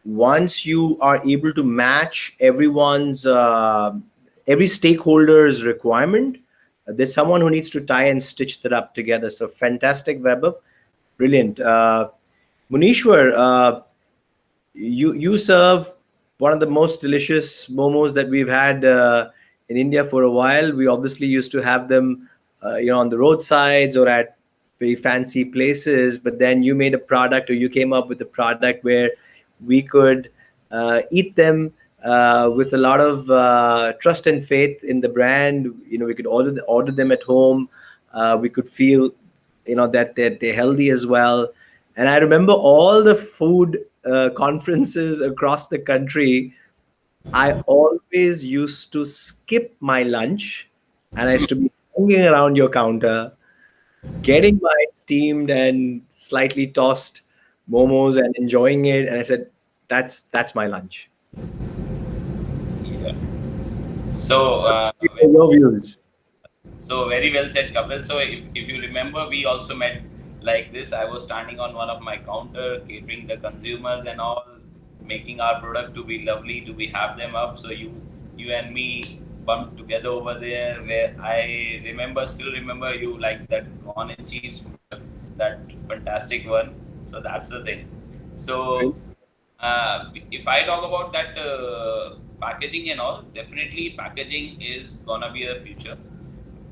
once you are able to match everyone's every stakeholder's requirement, there's someone who needs to tie and stitch that up together. So fantastic, Vaibhav, brilliant. Munishwar, you serve one of the most delicious momos that we've had in India for a while. We obviously used to have them, on the roadsides or at very fancy places. But then you made a product, or you came up with a product where we could eat them with a lot of trust and faith in the brand. We could order them at home. We could feel, that they're healthy as well. And I remember all the food conferences across the country. I always used to skip my lunch, and I used to be hanging around your counter, getting my steamed and slightly tossed momos and enjoying it. And I said, that's my lunch. Yeah. So, Your views. so very well said, Kapil. So if you remember, we also met like this. I was standing on one of my counter, catering the consumers and all, making our product to be lovely, to be have them up. So you and me bumped together over there, where I still remember you like that corn and cheese product, that fantastic one. So that's the thing. So if I talk about that packaging and all, definitely packaging is gonna be a future.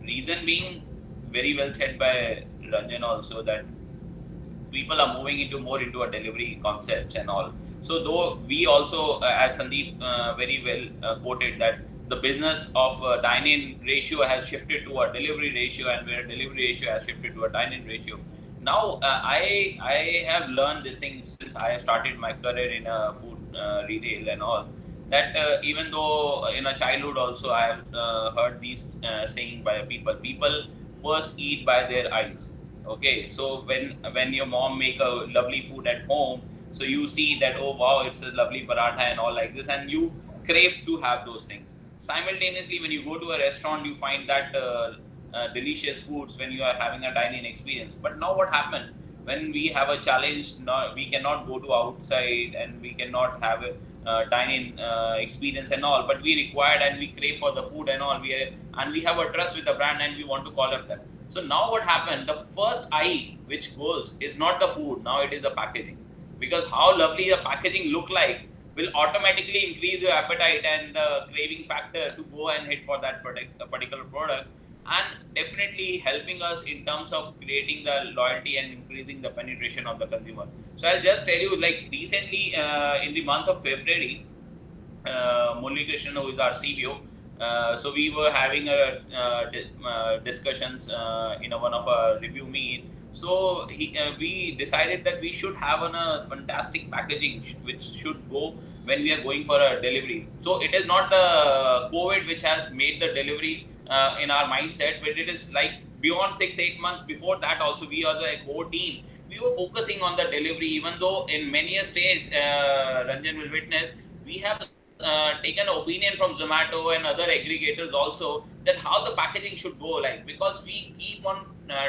Reason being, very well said by Ranjan also, that people are moving more into a delivery concepts and all. So though we also, as Sandeep very well quoted, that the business of dine-in ratio has shifted to a delivery ratio, and where delivery ratio has shifted to a dine-in ratio. Now I have learned this thing since I have started my career in food retail and all. That even though in a childhood also I have heard these saying by people. People first eat by their eyes. Okay, so when your mom make a lovely food at home, so you see that, oh wow, it's a lovely paratha and all like this, and you crave to have those things. Simultaneously, when you go to a restaurant, you find that delicious foods when you are having a dining experience. But now what happened? When we have a challenge, we cannot go to outside and we cannot have a dining experience and all. But we required and we crave for the food and all. And we have a trust with the brand and we want to call up them. So now what happened? The first eye which goes is not the food. Now it is the packaging, because how lovely the packaging look like will automatically increase your appetite and the craving factor to go and hit for that particular product, and definitely helping us in terms of creating the loyalty and increasing the penetration of the consumer. So I'll just tell you, like recently in the month of February, Murali Krishnan, who is our CBO, so we were having a discussions in one of our review meet. So we decided that we should have a fantastic packaging which should go when we are going for a delivery. So it is not the COVID which has made the delivery in our mindset, but it is like beyond 6-8 months before that also, we as a core team, we were focusing on the delivery, even though in many a stage, Ranjan will witness, we have take an opinion from Zomato and other aggregators also that how the packaging should go, like, because we keep on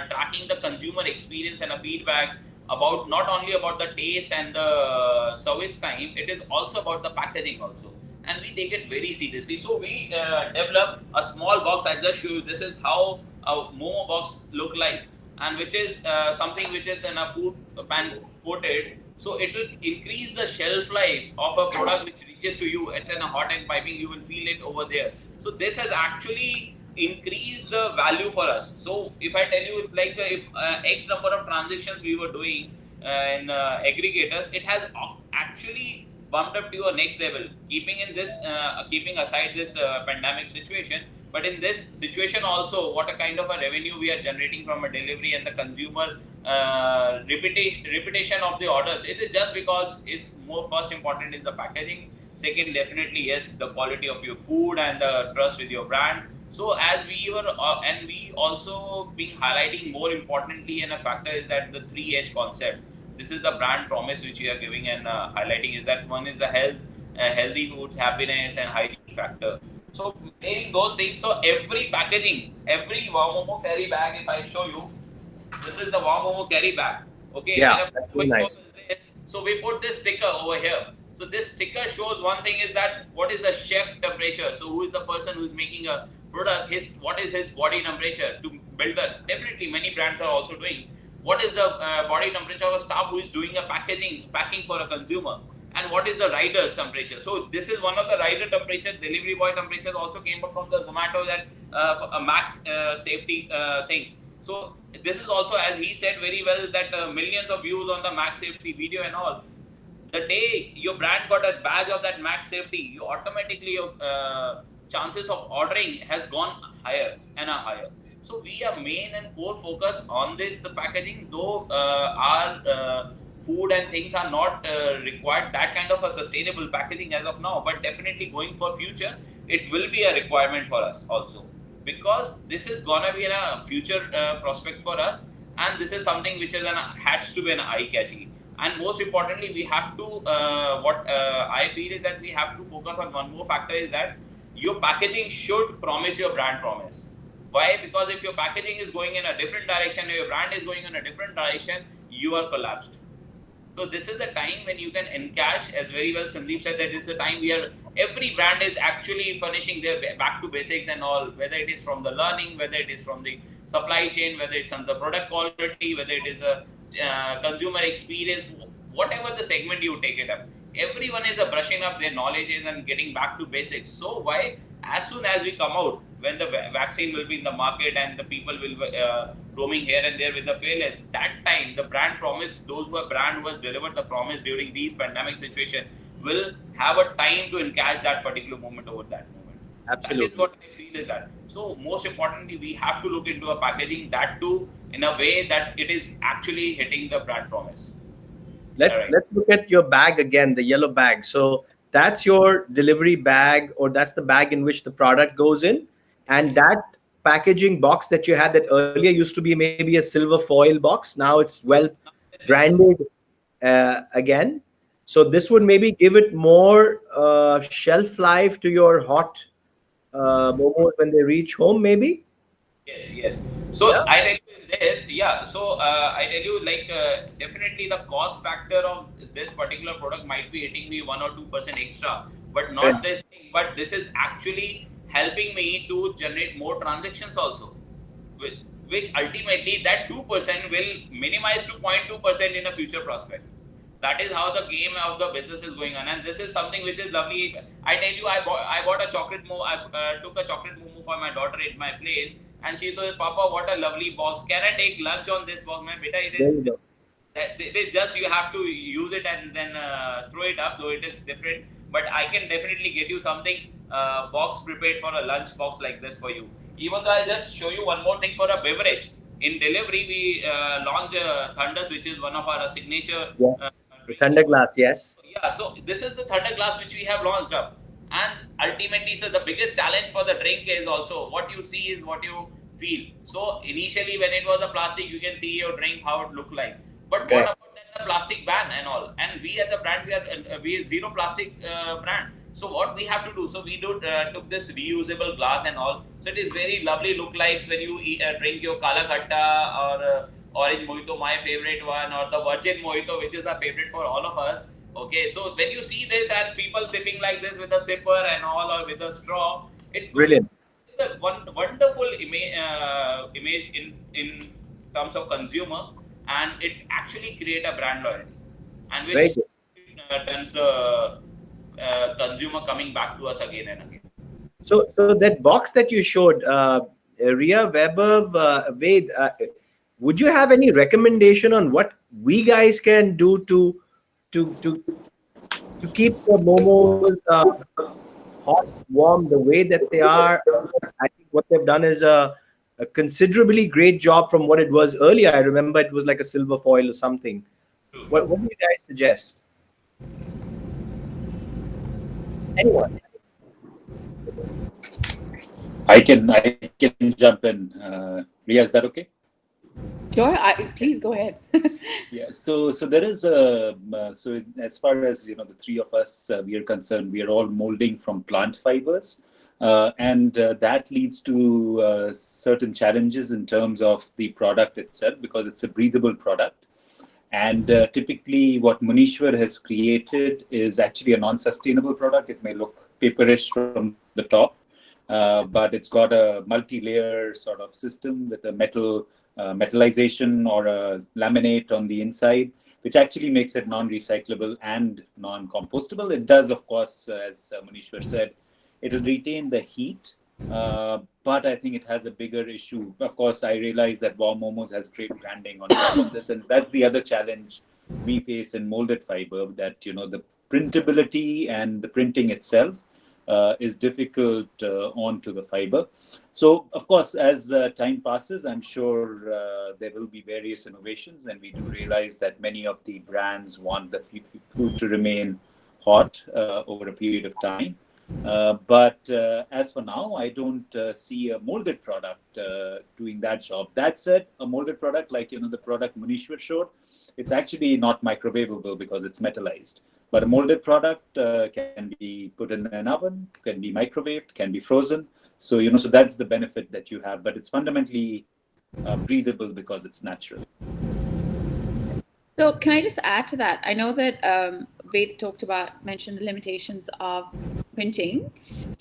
tracking the consumer experience and a feedback about not only about the taste and the service time, it is also about the packaging also, and we take it very seriously. So we develop a small box. I just show you, this is how a Momo box look like, and which is something which is in a food pan coated, so it will increase the shelf life of a product which reaches to you. It's in a hot and piping, you will feel it over there. So this has actually increased the value for us. So if I tell you, it's like if X number of transactions we were doing in aggregators, it has actually bumped up to a next level. Keeping in this, keeping aside this pandemic situation, but in this situation also, what a kind of a revenue we are generating from a delivery and the consumer repetition of the orders. It is just because it's more first important is the packaging. Second, definitely yes, the quality of your food and the trust with your brand. So as we were, and we also being highlighting more importantly, and a factor is that the 3H concept. This is the brand promise which we are giving and highlighting, is that one is the health, healthy foods, happiness, and hygiene factor. So maintaining those things. So every packaging, every Momo carry bag, if I show you, this is the warm Momo carry bag. Okay, Yeah, and if that's we really show nice. this, so we put this sticker over here. So this sticker shows one thing is that what is the chef temperature. So who is the person who is making a product? His what is his body temperature to build that? Definitely, many brands are also doing. What is the body temperature of a staff who is doing a packing for a consumer? And what is the rider's temperature? So this is one of the rider temperature. Delivery boy temperatures also came up from the Zomato, that max safety things. So this is also, as he said very well, that millions of views on the max safety video and all. The day your brand got a badge of that max safety, you automatically your chances of ordering has gone higher and higher. So we are main and core focus on this the packaging, though our food and things are not required that kind of a sustainable packaging as of now, but definitely going for future it will be a requirement for us also, because this is gonna be in a future prospect for us, and this is something which is an has to be an eye catchy. And most importantly, we have to what I feel is that we have to focus on one more factor, is that your packaging should promise your brand promise. Why? Because if your packaging is going in a different direction, or your brand is going in a different direction, you are collapsed. So this is the time when you can encash, as very well Sandeep said, that is the time where every brand is actually furnishing their back to basics and all, whether it is from the learning, whether it is from the supply chain, whether it's on the product quality, whether it is a consumer experience, whatever the segment you take it up. Everyone is brushing up their knowledges and getting back to basics. So why? As soon as we come out, when the vaccine will be in the market and the people will be roaming here and there with the failures, that time the brand promise, those who are brand was delivered the promise during these pandemic situation, will have a time to encash that particular moment over that moment. That is Absolutely. what I feel is that. So most importantly, we have to look into a packaging, that too in a way that it is actually hitting the brand promise. All right. Let's look at your bag again, the yellow bag. So that's your delivery bag, or that's the bag in which the product goes in. And that packaging box that you had that earlier used to be maybe a silver foil box. Now it's well Yes. branded again. So this would maybe give it more shelf life to your hot momos when they reach home, maybe. Yes, yes. Yeah. So I tell you this, yeah. So I tell you, like, definitely the cost factor of this particular product might be hitting me 1 or 2% extra, but Right. not this thing. But this is actually helping me to generate more transactions also, which, which ultimately that 2% will minimize to 0.2% in a future prospect. That is how the game of the business is going on, and this is something which is lovely. I tell you, I bought a chocolate mo. I took a chocolate momo for my daughter at my place, and she said, "Papa, what a lovely box! Can I take lunch on this box?" My beta, it There is you go. that it is just you have to use it and then throw it up, though it is different. But I can definitely get you something box prepared for a lunch box like this for you. Even though I'll just show you one more thing for a beverage. In delivery, we launch Thunders, which is one of our signature Yes. The drink thunder also. glass. Yes. Yeah, so this is the Thunder glass which we have launched up. And ultimately, so the biggest challenge for the drink is also what you see is what you feel. So initially, when it was a plastic, you can see your drink how it looked like. But what Correct. about then the plastic ban and all? And we as a brand, we are zero plastic brand. So what we have to do? So we took this reusable glass and all. So it is very lovely look like when you drink your kala khatta or orange mojito, my favorite one, or the virgin mojito, which is the favorite for all of us. Okay, so when you see this and people sipping like this with a sipper and all, or with a straw, it looks, Brilliant. it's a wonderful image in terms of consumer, and it actually create a brand loyalty, and Very which good. turns consumer coming back to us again and again. So that box that you showed, Rhea, Weber, Ved, would you have any recommendation on what we guys can do to to to keep the momos hot, warm, the way that they are? I think what they've done is a considerably great job from what it was earlier. I remember it was like a silver foil or something. What do you guys suggest? Anyone? I can jump in. Ria, is that okay? Sure, please go ahead. Yeah. So there is a so as far as the three of us we are concerned, we are all molding from plant fibers, and that leads to certain challenges in terms of the product itself because it's a breathable product. And typically, what Munishwar has created is actually a non-sustainable product. It may look paperish from the top, but it's got a multi-layer sort of system with a metallization or a laminate on the inside, which actually makes it non-recyclable and non-compostable. It does, of course, as Munishwar said, it'll retain the heat, but I think it has a bigger issue. Of course, I realize that Wow Momos has great branding on top of this, and that's the other challenge we face in molded fiber. That the printability and the printing itself is difficult onto the fiber. So, of course, as time passes, I'm sure there will be various innovations, and we do realize that many of the brands want the food to remain hot over a period of time. But as for now, I don't see a molded product doing that job. That said, a molded product like the product Munishwar showed, it's actually not microwavable because it's metallized. But a molded product can be put in an oven, can be microwaved, can be frozen. So that's the benefit that you have. But it's fundamentally breathable because it's natural. So can I just add to that? I know that Ved mentioned the limitations of printing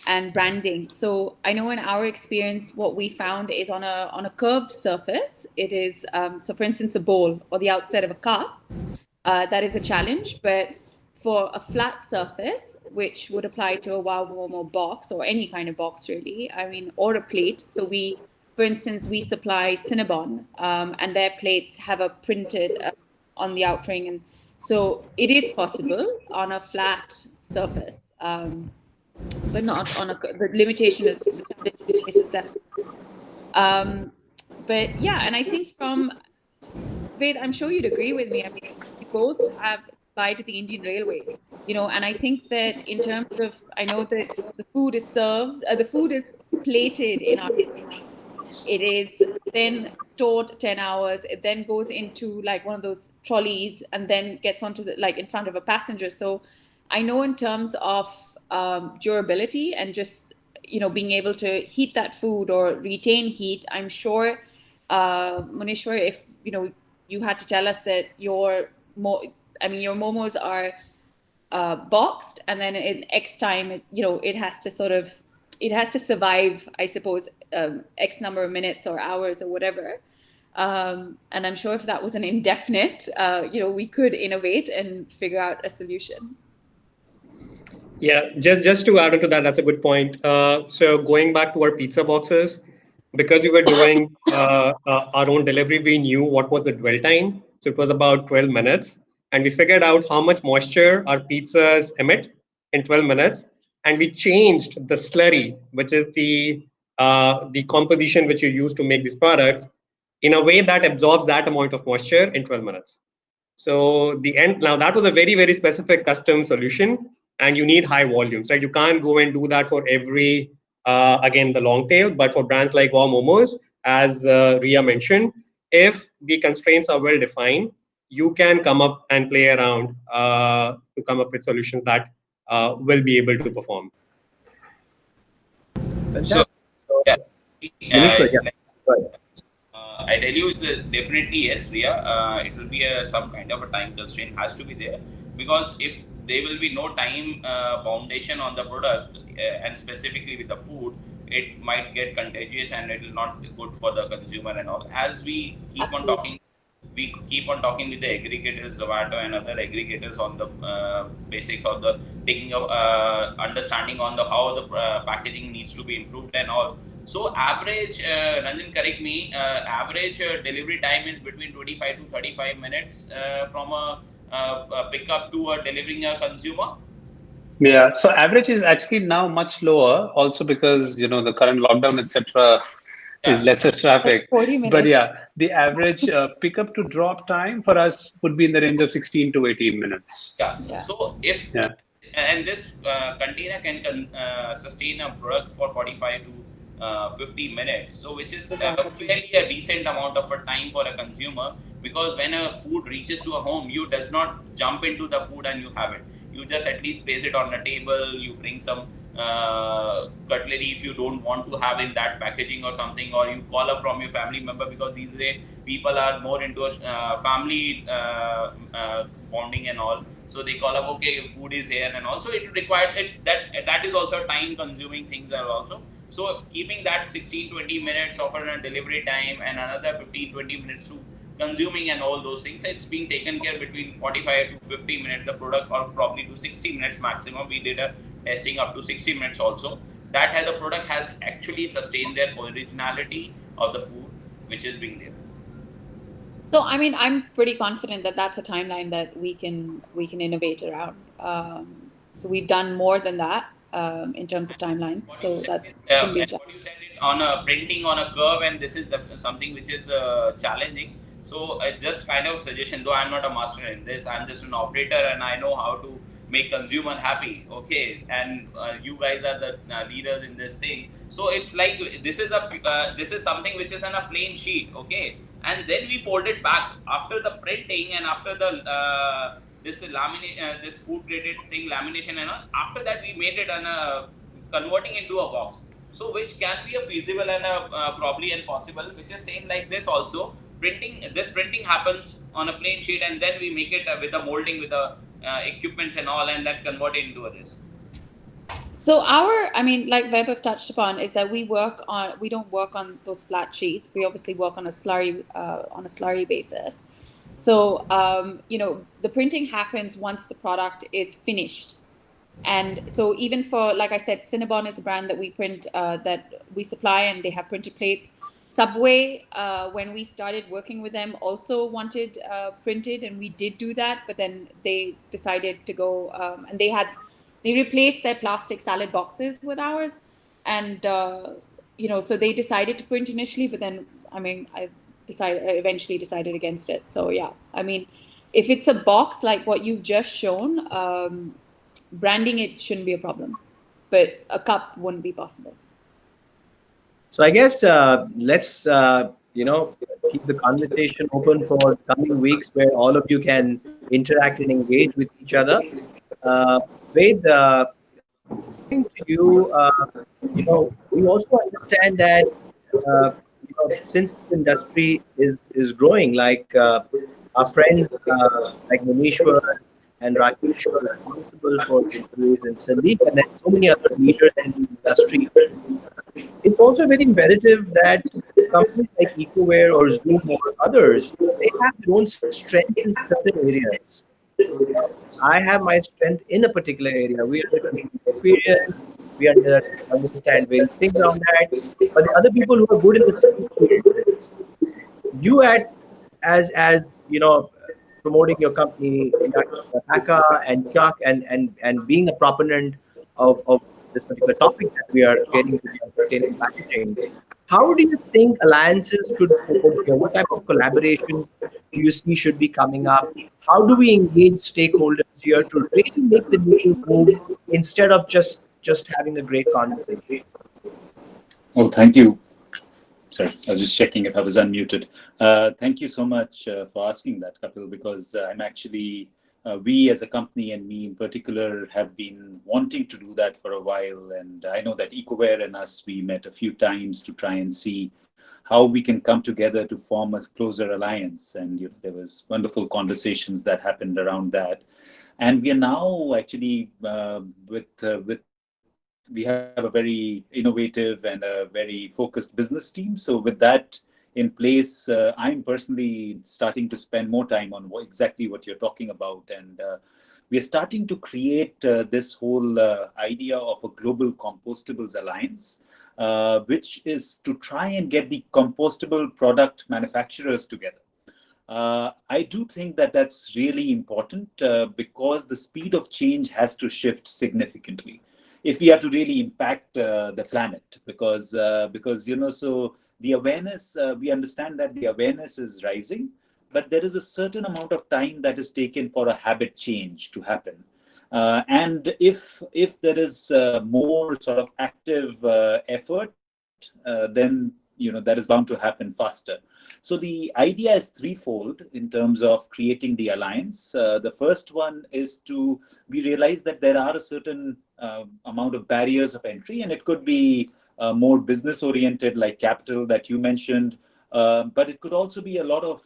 and branding. So I know in our experience, what we found is on a curved surface, it is, so for instance, a bowl or the outside of a cup, that is a challenge. But for a flat surface, which would apply to a Wow Momo box or any kind of box really, I mean, or a plate. So for instance, we supply Cinnabon, and their plates have a printed on the outring, and so it is possible on a flat surface, but not on the limitation is the challenge is that. But yeah, and I think from Ved, I'm sure you'd agree with me. I mean, we both have supplied the Indian Railways, and I think that in terms of, I know that the food is served, the food is plated in our, it is then stored 10 hours. It then goes into like one of those trolleys and then gets onto like in front of a passenger. So I know in terms of durability and just, being able to heat that food or retain heat, I'm sure, Munishwar, if, you had to tell us that your momos are boxed, and then in X time, it has to survive, I suppose, X number of minutes or hours or whatever. And I'm sure if that was an indefinite, we could innovate and figure out a solution. Yeah, just to add on to that, that's a good point. So going back to our pizza boxes, because we were doing our own delivery, we knew what was the dwell time. So it was about 12 minutes. And we figured out how much moisture our pizzas emit in 12 minutes. And we changed the slurry, which is the composition which you use to make this product, in a way that absorbs that amount of moisture in 12 minutes. So the end, now that was a very, very specific custom solution, and you need high volumes, right? You can't go and do that for every, again, the long tail, but for brands like Wow Momos, as Rhea mentioned, if the constraints are well defined, you can come up and play around to come up with solutions that will be able to perform. So, yeah, Munishwar, it's yeah. like, Go ahead. I tell you, definitely yes, Rhea. It will be some kind of a time constraint has to be there, because if there will be no time foundation on the product and specifically with the food, it might get contagious and it will not be good for the consumer and all. As Absolutely. we keep on talking with the aggregators, Zomato and other aggregators on the basics of the taking of understanding on the how the packaging needs to be improved and all. So average, Ranjan, correct me. Average delivery time is between 25 to 35 minutes from a pickup to delivering a consumer. Yeah, so average is actually now much lower, also because the current lockdown, etc., is Yeah. lesser Like traffic. 40 But minutes. yeah, the average pickup to drop time for us would be in the range of 16 to 18 minutes. Yeah. Yeah. So if Yeah. and this container can sustain a product for 45 to 50 minutes, so which is fairly a decent amount of a time for a consumer, because when a food reaches to a home, you does not jump into the food and you have it. You just at least place it on the table. You bring some cutlery if you don't want to have in that packaging or something, or you call up from your family member, because these days people are more into a family bonding and all. So they call up, okay, food is here and also it required it, that is also time consuming things are also. So keeping that 16-20 minutes of a delivery time and another 15-20 minutes to consuming and all those things, it's being taken care between 45 to 50 minutes the product, or probably to 60 minutes maximum. We did a testing up to 60 minutes also. That has the product has actually sustained their originality of the food which is being there. So I mean, I'm pretty confident that that's a timeline that we can innovate around. So we've done more than that in terms of timelines. What you So said that is, shouldn't be a and challenge. what you said it on a printing on a curve, and this is something which is challenging. So just kind of suggestion, though I'm not a master in this, I'm just an operator and I know how to make consumer happy. Okay, and you guys are the leaders in this thing. So it's like this is something which is on a plain sheet. Okay, and then we fold it back after the printing and after the this food graded thing lamination, and all. After that we made it on a converting into a box, so which can be a feasible and a probably and possible, which is same like this also. Printing happens on a plain sheet, and then we make it with the molding with the equipments and all, and that convert it into this. So I mean, like Web have touched upon, is that we don't work on those flat sheets. We obviously work on a slurry basis. So the printing happens once the product is finished. And so even for, like I said, Cinnabon is a brand that we print, that we supply, and they have printed plates. Subway, when we started working with them, also wanted printed, and we did do that, but then they decided to go, and they replaced their plastic salad boxes with ours. And, so they decided to print initially, but then, I mean, I eventually decided against it. So yeah, I mean, if it's a box like what you've just shown, branding it shouldn't be a problem, but a cup wouldn't be possible. So I guess let's keep the conversation open for coming weeks, where all of you can interact and engage with each other. Ved, to you, we also understand that since the industry is growing, like our friends like Munishwar and Rakesh are responsible for this, and Sandeep, and then so many other leaders in the industry. It's also very imperative that companies like Ecoware or Zoom or others, they have their own strength in certain areas. I have my strength in a particular area. We are experienced, we understand various things around that. But the other people who are good in the same field, you as promoting your company, Haka and Chuck, and being a proponent of this particular topic that we are sharing with you, sustainable packaging. How do you think alliances should form here? What type of collaborations do you see should be coming up? How do we engage stakeholders here to really make the needle move instead of just having a great conversation? Well, thank you. Sorry, I was just checking if I was unmuted. Thank you so much for asking that, Kapil, because I'm actually we as a company, and me in particular, have been wanting to do that for a while. And I know that Ecoware and us, we met a few times to try and see how we can come together to form a closer alliance. And there was wonderful conversations that happened around that. And we are now actually with we have a very innovative and a very focused business team. So with that in place, I'm personally starting to spend more time on exactly what you're talking about. And we are starting to create this whole idea of a global compostables alliance, which is to try and get the compostable product manufacturers together. I do think that that's really important because the speed of change has to shift significantly if we are to really impact the planet. Because so the awareness, we understand that the awareness is rising, but there is a certain amount of time that is taken for a habit change to happen. And if there is more sort of active effort, then that is bound to happen faster. So the idea is threefold in terms of creating the alliance. The first one is we realize that there are a certain amount of barriers of entry, and it could be more business oriented, like capital that you mentioned. But it could also be a lot of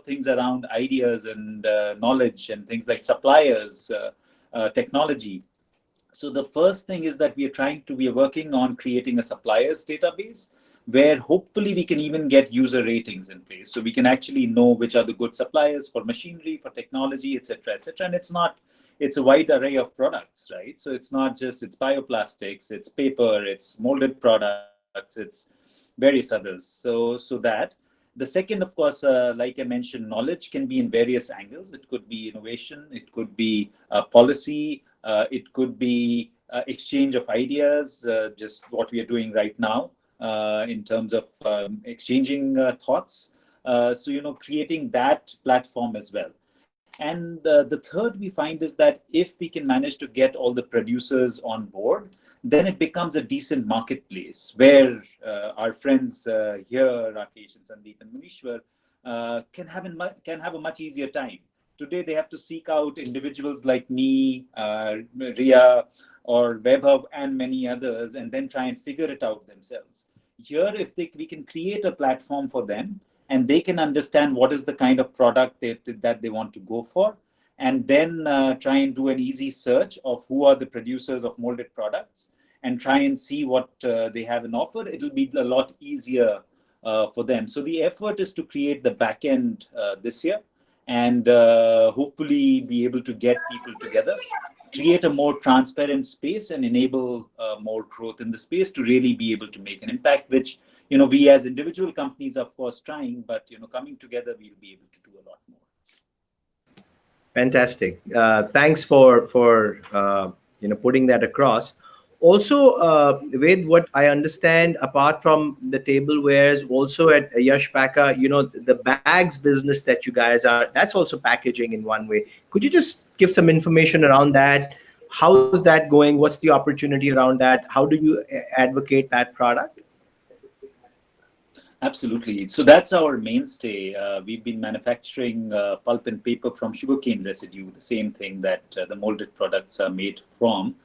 things around ideas and knowledge and things like suppliers, technology. So the first thing is that we are working on creating a suppliers database where hopefully we can even get user ratings in place. So we can actually know which are the good suppliers for machinery, for technology, et cetera, et cetera. And it's a wide array of products, right? So it's not just, it's bioplastics, it's paper, it's molded products, it's various others. So that. The second, of course, like I mentioned, knowledge can be in various angles. It could be innovation, it could be policy, it could be exchange of ideas, just what we are doing right now in terms of exchanging thoughts. So, creating that platform as well. And the third we find is that if we can manage to get all the producers on board, then it becomes a decent marketplace where our friends here, Rakesh and Sandeep and Munishwar, can have a much easier time. Today, they have to seek out individuals like me, Rhea, or Webhub, and many others, and then try and figure it out themselves. Here, if we can create a platform for them, and they can understand what is the kind of product that they want to go for, and then try and do an easy search of who are the producers of molded products, and try and see what they have an offer, it'll be a lot easier for them. So the effort is to create the back end this year, and hopefully be able to get people together, create a more transparent space, and enable more growth in the space to really be able to make an impact, which we as individual companies are of course trying, but coming together, we'll be able to do a lot more. Fantastic. Thanks for putting that across. Also, with what I understand, apart from the tablewares, also at Yash Paka, the bags business that you guys are, that's also packaging in one way. Could you just give some information around that? How's that going? What's the opportunity around that? How do you advocate that product? Absolutely. So that's our mainstay. We've been manufacturing pulp and paper from sugarcane residue, the same thing that the molded products are made from,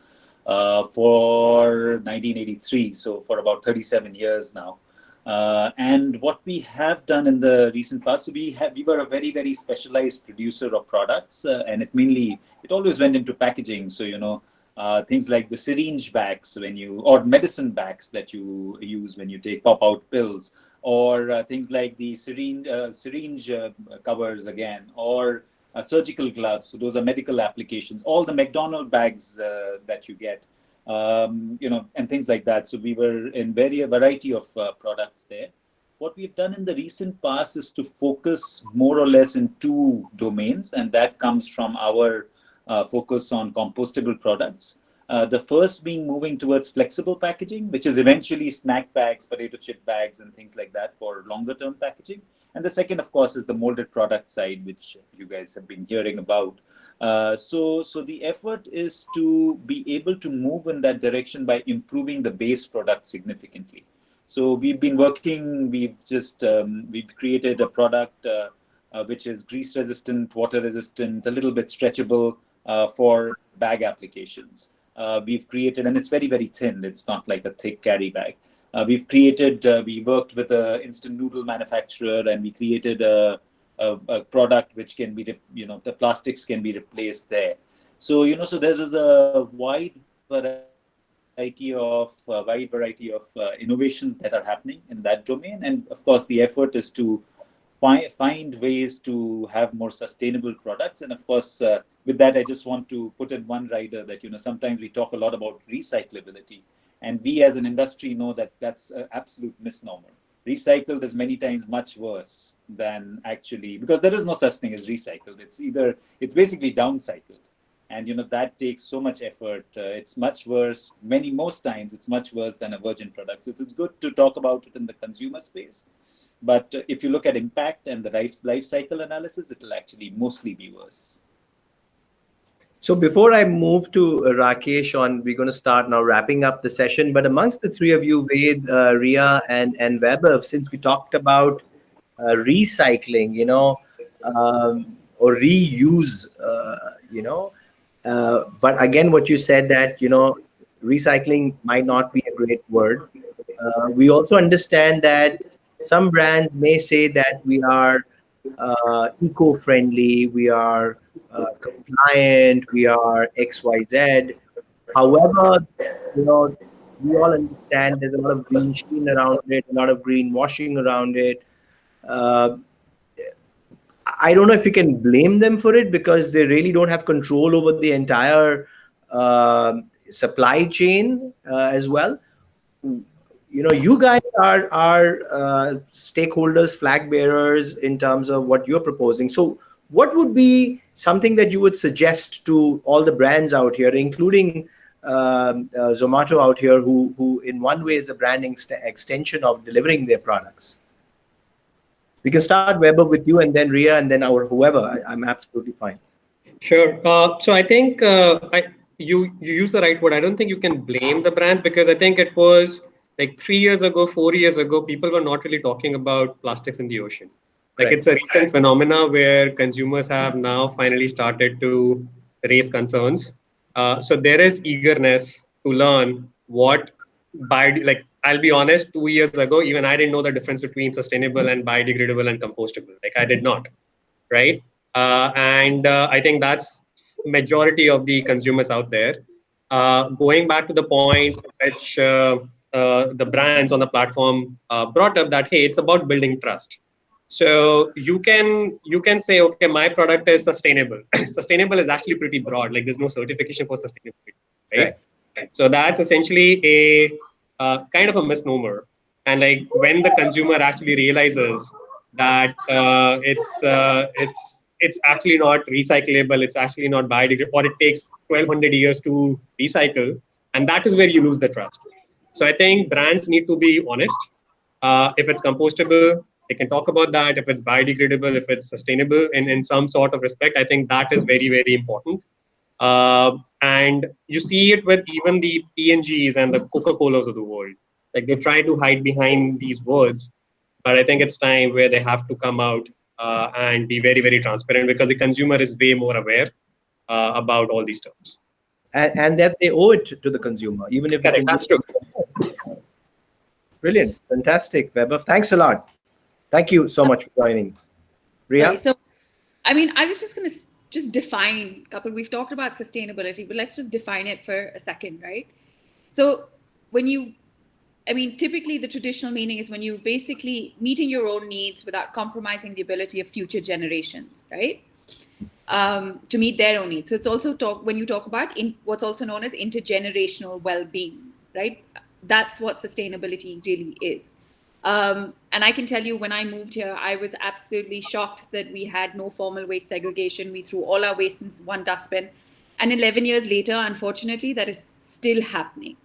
for 1983. So for about 37 years now. And what we have done in the recent past, so we were a very, very specialized producer of products, and it always went into packaging. So, things like the syringe bags or medicine bags that you use when you take pop-out pills, or things like the syringe covers again, or surgical gloves. So those are medical applications. All the McDonald bags that you get, and things like that. So we were in variety of products there. What we've done in the recent past is to focus more or less in two domains, and that comes from our focus on compostable products. The first being moving towards flexible packaging, which is eventually snack bags, potato chip bags, and things like that for longer term packaging. And the second, of course, is the molded product side, which you guys have been hearing about. So the effort is to be able to move in that direction by improving the base product significantly. So we've been working, we've created a product which is grease resistant, water resistant, a little bit stretchable for bag applications. We've created, and it's very, very thin. It's not like a thick carry bag. We worked with an instant noodle manufacturer, and we created a product which can be, the plastics can be replaced there. So, so there is a wide variety of innovations that are happening in that domain. And of course, the effort is to find ways to have more sustainable products. And of course, with that, I just want to put in one rider that, sometimes we talk a lot about recyclability. And we as an industry know that that's an absolute misnomer. Recycled is many times much worse than actually, because there is no such thing as recycled. It's basically downcycled. And that takes so much effort. It's much worse. Most times it's much worse than a virgin product. So it's good to talk about it in the consumer space. But if you look at impact and the life cycle analysis, it will actually mostly be worse. So before I move to Rakesh we're going to start now wrapping up the session. But amongst the three of you, Ved, Rhea, and Vaibhav, since we talked about recycling, or reuse, but again, what you said that, recycling might not be a great word. We also understand that some brands may say that we are eco-friendly, we are compliant, we are XYZ. However, we all understand there's a lot of green sheen around it, a lot of greenwashing around it. I don't know if you can blame them for it because they really don't have control over the entire supply chain as well. You guys are stakeholders, flag bearers in terms of what you're proposing. So what would be something that you would suggest to all the brands out here, including Zomato out here, who in one way is a branding extension of delivering their products? We can start, Weber, with you, and then Rhea, and then our whoever. I'm absolutely fine. Sure. So I think you use the right word. I don't think you can blame the brands because I think it was like 3 years ago, 4 years ago, people were not really talking about plastics in the ocean. Like It's a recent phenomena where consumers have now finally started to raise concerns. So there is eagerness to learn what I'll be honest, 2 years ago, even I didn't know the difference between sustainable and biodegradable and compostable. Like I did not, right? And I think that's majority of the consumers out there. Going back to the point which the brands on the platform brought up that, hey, it's about building trust. So you can say, okay, my product is sustainable. Sustainable is actually pretty broad. Like there's no certification for sustainability, right? So that's essentially a kind of a misnomer. And like when the consumer actually realizes that it's actually not recyclable, it's actually not biodegradable, or it takes 1,200 years to recycle, and that is where you lose the trust. So I think brands need to be honest. If it's compostable, they can talk about that. If it's biodegradable, if it's sustainable in some sort of respect, I think that is very, very important. And you see it with even the P&Gs and the Coca-Colas of the world. Like they try to hide behind these words, but I think it's time where they have to come out and be very, very transparent because the consumer is way more aware about all these terms. And that they owe it to the consumer, even if that's true. Brilliant. Fantastic, Weber. Thanks a lot. Thank you so much for joining. Rhea? Okay, so, I mean, I was just going to just define, couple, we've talked about sustainability, but let's just define it for a second, right? So typically the traditional meaning is when you basically meeting your own needs without compromising the ability of future generations, right? To meet their own needs. So it's also when you talk about what's also known as intergenerational well-being, right? That's what sustainability really is. And I can tell you, when I moved here, I was absolutely shocked that we had no formal waste segregation. We threw all our waste in one dustbin. And 11 years later, unfortunately, that is still happening.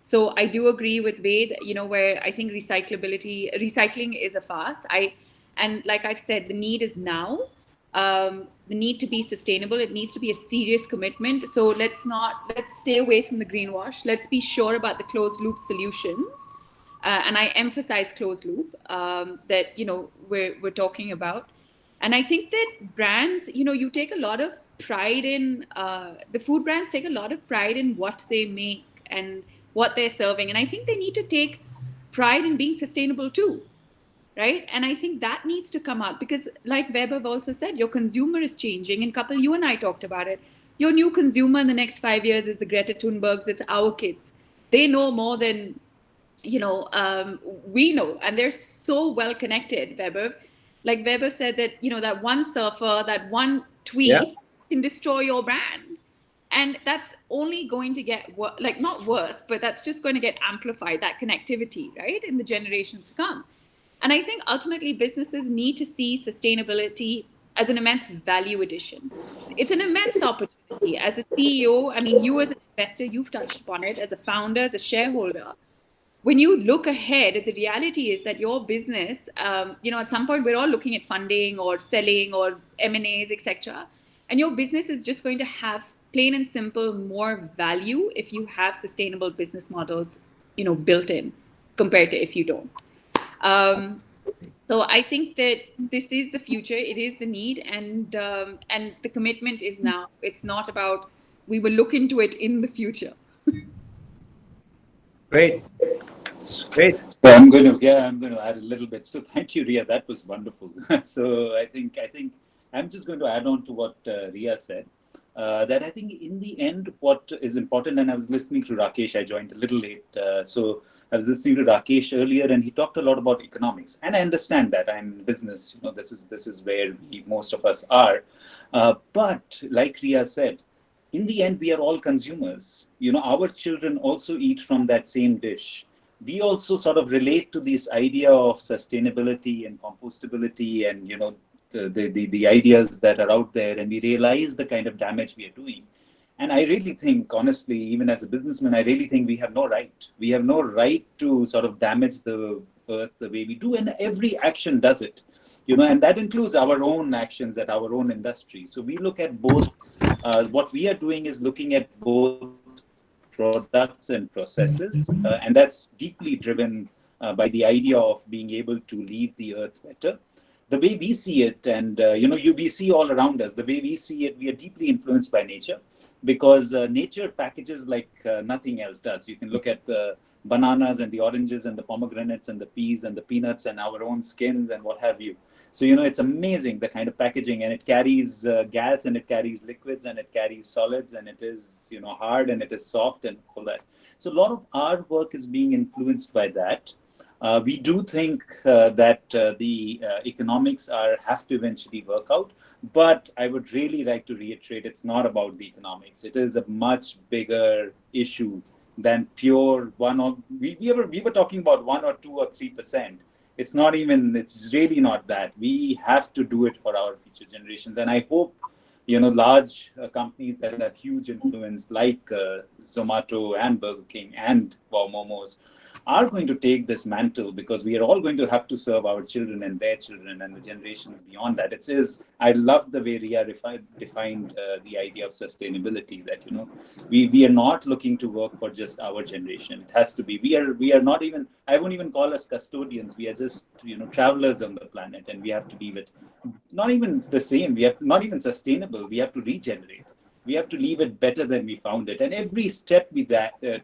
So I do agree with Ved, where I think recycling is a fast. And like I've said, the need is now. The need to be sustainable. It needs to be a serious commitment. So let's stay away from the greenwash. Let's be sure about the closed loop solutions. And I emphasize closed loop that we're talking about. And I think that brands, you take a lot of pride in, the food brands take a lot of pride in what they make and what they're serving. And I think they need to take pride in being sustainable too, right? And I think that needs to come out because, like Vaibhav also said, your consumer is changing. And Kapil, you and I talked about it. Your new consumer in the next 5 years is the Greta Thunbergs. It's our kids. They know more than we know, and they're so well connected. Vaibhav, like Vaibhav said, that that one surfer, that one tweet can destroy your brand. And that's only going to get not worse, but that's just going to get amplified, that connectivity, right, in the generations to come. And I think ultimately businesses need to see sustainability as an immense value addition. It's an immense opportunity. As a CEO, I mean, you as an investor, you've touched upon it, as a founder, as a shareholder. When you look ahead, the reality is that your business, at some point, we're all looking at funding or selling or M&As, etc. And your business is just going to have, plain and simple, more value if you have sustainable business models, built in, compared to if you don't. So I think that this is the future. It is the need, and the commitment is now. It's not about we will look into it in the future. Great. Great. So I'm going to add a little bit. So thank you, Rhea. That was wonderful. So I think I'm just going to add on to what Rhea said. That I think in the end, what is important, and I was listening to Rakesh. I joined a little late, so I was listening to Rakesh earlier, and he talked a lot about economics. And I understand that I'm in business. This is where most of us are. But like Rhea said, in the end, we are all consumers. Our children also eat from that same dish. We also sort of relate to this idea of sustainability and compostability and, the ideas that are out there, and we realize the kind of damage we are doing. And I really think, honestly, even as a businessman, I really think we have no right. We have no right to sort of damage the earth the way we do, and every action does it. And that includes our own actions at our own industry. So we look at both. What we are doing is looking at both products and processes, and that's deeply driven by the idea of being able to leave the earth better. The way we see it, and we see all around us, the way we see it, we are deeply influenced by nature, because nature packages like nothing else does. You can look at the bananas and the oranges and the pomegranates and the peas and the peanuts and our own skins and what have you. So, it's amazing the kind of packaging, and it carries gas, and it carries liquids, and it carries solids, and it is, hard, and it is soft, and all that. So a lot of our work is being influenced by that. We do think that the economics have to eventually work out, but I would really like to reiterate, it's not about the economics. It is a much bigger issue than pure we were talking about 1 or 2 or 3%. It's really not that. We have to do it for our future generations. And I hope, large companies that have huge influence like Zomato and Burger King and Wow Momos are going to take this mantle, because we are all going to have to serve our children and their children and the generations beyond that. I love the way Rhea defined the idea of sustainability, that, we are not looking to work for just our generation. It has to be, we are not even, I won't even call us custodians. We are just, travelers on the planet, and we have to leave it, not even the same. We have not even sustainable. We have to regenerate. We have to leave it better than we found it. And every step we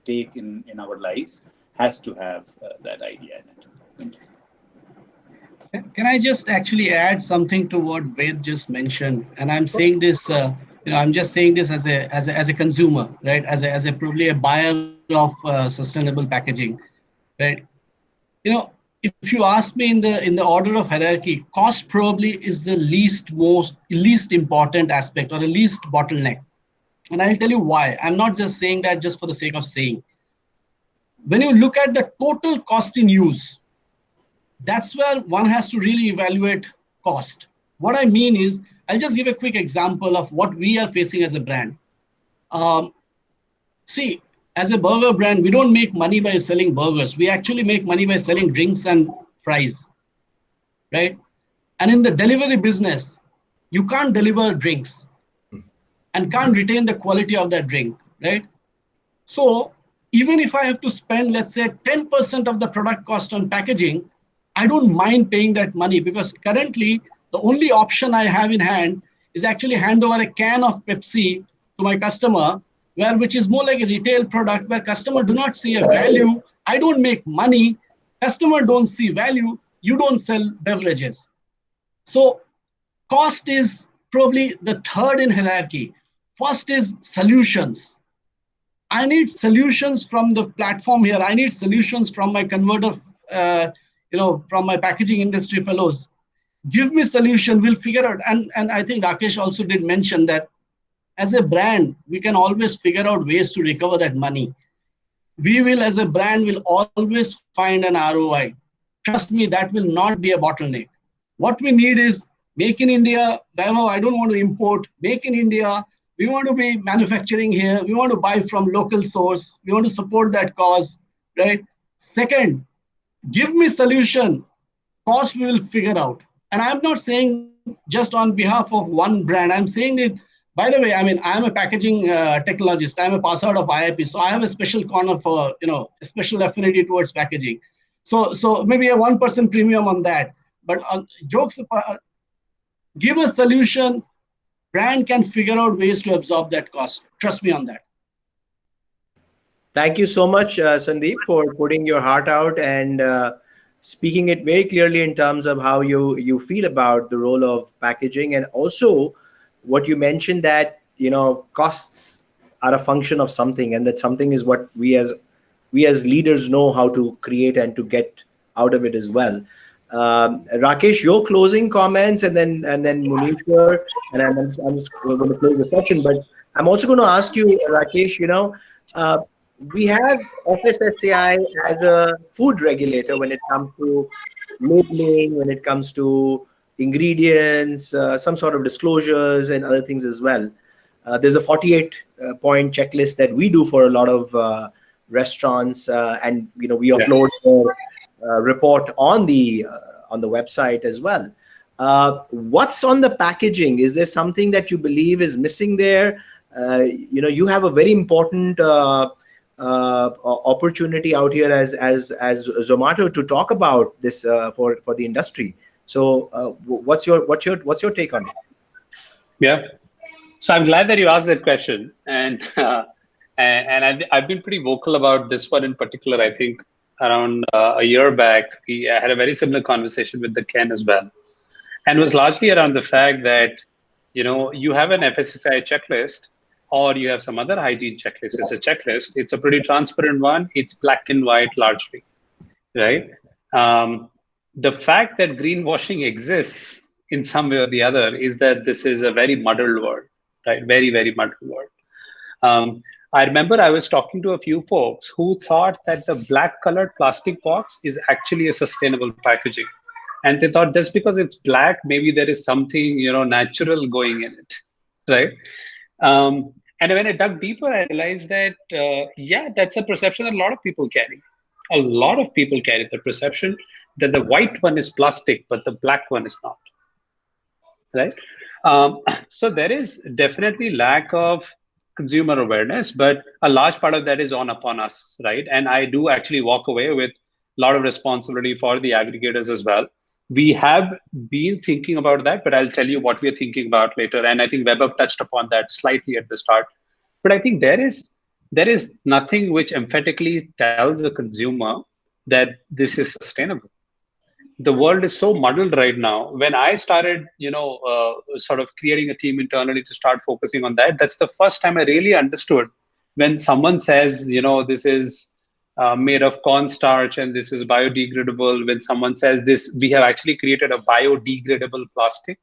take in our lives has to have that idea in it. Thank you. Can I just actually add something to what Ved just mentioned? And I'm saying this, I'm just saying this as a consumer, right? As a probably a buyer of sustainable packaging, right? If you ask me in the order of hierarchy, cost probably is the least important aspect, or the least bottleneck. And I'll tell you why. I'm not just saying that just for the sake of saying. When you look at the total cost in use, that's where one has to really evaluate cost. What I mean is, I'll just give a quick example of what we are facing as a brand. See, as a burger brand, we don't make money by selling burgers. We actually make money by selling drinks and fries, right? And in the delivery business, you can't deliver drinks and can't retain the quality of that drink, right? So even if I have to spend, let's say, 10% of the product cost on packaging, I don't mind paying that money, because currently The only option I have in hand is actually hand over a can of Pepsi to my customer, which is more like a retail product where customer do not see a value. I don't make money. Customer don't see value. You don't sell beverages. So cost is probably the third in hierarchy. First is solutions. I need solutions from the platform here. I need solutions from my converter, from my packaging industry fellows. Give me solution, we'll figure out. And I think Rakesh also did mention that as a brand, we can always figure out ways to recover that money. We will, as a brand, will always find an ROI. Trust me, that will not be a bottleneck. What we need is make in India. I don't want to import. Make in India. We want to be manufacturing here. We want to buy from local source. We want to support that cause, right? Second, give me solution. Cost we will figure out. And I'm not saying just on behalf of one brand. I'm saying it, by the way, I mean, I'm a packaging technologist. I'm a pass out of IIP. So I have a special corner for, a special affinity towards packaging. So maybe a 1% premium on that. But on jokes apart, give a solution. Brand can figure out ways to absorb that cost. Trust me on that. Thank you so much, Sandeep, for putting your heart out and speaking it very clearly in terms of how you feel about the role of packaging, and also what you mentioned that costs are a function of something, and that something is what we as leaders know how to create and to get out of it as well. Rakesh, your closing comments, and then Munishwar, and I'm just going to close the session. But I'm also going to ask you, Rakesh, we have FSSAI as a food regulator when it comes to labeling, when it comes to ingredients, some sort of disclosures and other things as well. There's a 48-point checklist that we do for a lot of restaurants, and we upload the report on the website as well. What's on the packaging? Is there something that you believe is missing there? You have a very important opportunity out here as Zomato to talk about this for the industry. So what's your take on it? Yeah, so I'm glad that you asked that question, and I've been pretty vocal about this one in particular. I think around a year back, I had a very similar conversation with the Ken as well, and it was largely around the fact that you have an FSSAI checklist, or you have some other hygiene checklist. It's a checklist. It's a pretty transparent one. It's black and white largely, right? The fact that greenwashing exists in some way or the other is that this is a very muddled word, right? Very, very muddled word. I remember I was talking to a few folks who thought that the black colored plastic box is actually a sustainable packaging. And they thought just because it's black, maybe there is something, natural going in it, right? And when I dug deeper, I realized that, that's a perception that a lot of people carry. A lot of people carry the perception that the white one is plastic, but the black one is not, right? So there is definitely lack of consumer awareness, but a large part of that is upon us, right? And I do actually walk away with a lot of responsibility for the aggregators as well. We have been thinking about that, but I'll tell you what we're thinking about later. And I think Vaibhav touched upon that slightly at the start. But I think there is nothing which emphatically tells the consumer that this is sustainable. The world is so muddled right now. When I started, sort of creating a team internally to start focusing on that, that's the first time I really understood when someone says, this is made of cornstarch and this is biodegradable. When someone says this, we have actually created a biodegradable plastic,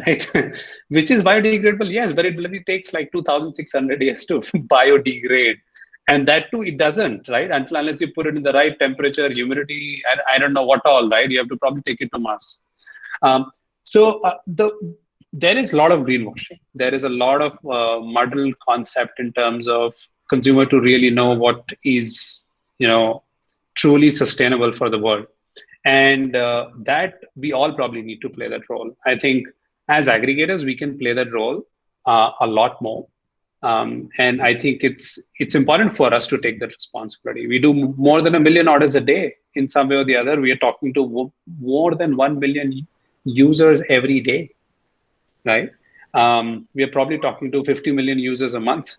right? Which is biodegradable, yes, but it literally takes like 2,600 years to biodegrade. And that too, it doesn't, right? Unless you put it in the right temperature, humidity, and I don't know what all, right? You have to probably take it to Mars. There is a lot of greenwashing. There is a lot of muddled concept in terms of consumer to really know what is, truly sustainable for the world. And that we all probably need to play that role. I think as aggregators, we can play that role a lot more. And I think it's important for us to take that responsibility. We do more than 1 million orders a day in some way or the other. We are talking to more than 1 million users every day, right? We are probably talking to 50 million users a month.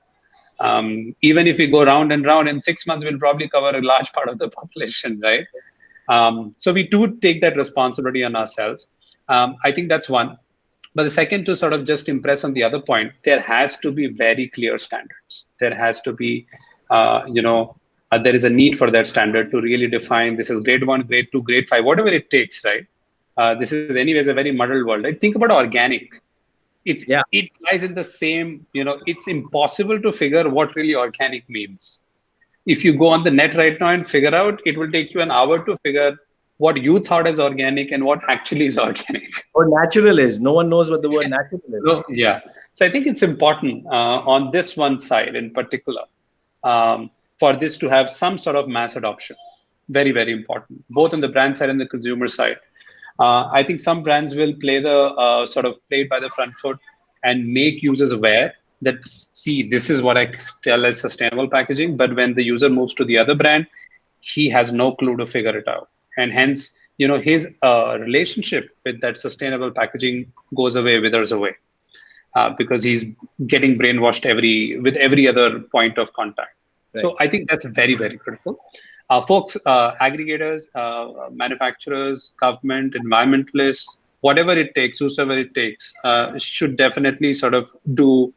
Even if we go round and round, in 6 months, we'll probably cover a large part of the population, right? So we do take that responsibility on ourselves. I think that's one. But the second, to sort of just impress on the other point, there has to be very clear standards. There has to be, there is a need for that standard to really define this is grade 1, grade 2, grade 5, whatever it takes, right? This is anyways a very muddled world. Right? Think about organic. It lies in the same, it's impossible to figure what really organic means. If you go on the net right now and figure out, it will take you an hour to figure what you thought is organic and what actually is organic. Or natural is. No one knows what the word natural is. Yeah. So I think it's important on this one side in particular for this to have some sort of mass adoption. Very, very important, both on the brand side and the consumer side. I think some brands will play the sort of play it by the front foot and make users aware that, see, this is what I tell as sustainable packaging. But when the user moves to the other brand, he has no clue to figure it out. And hence, his relationship with that sustainable packaging goes away, withers away, because he's getting brainwashed with every other point of contact. Right. So I think that's very, very critical. Folks, aggregators, manufacturers, government, environmentalists, whatever it takes, whosoever it takes, should definitely sort of do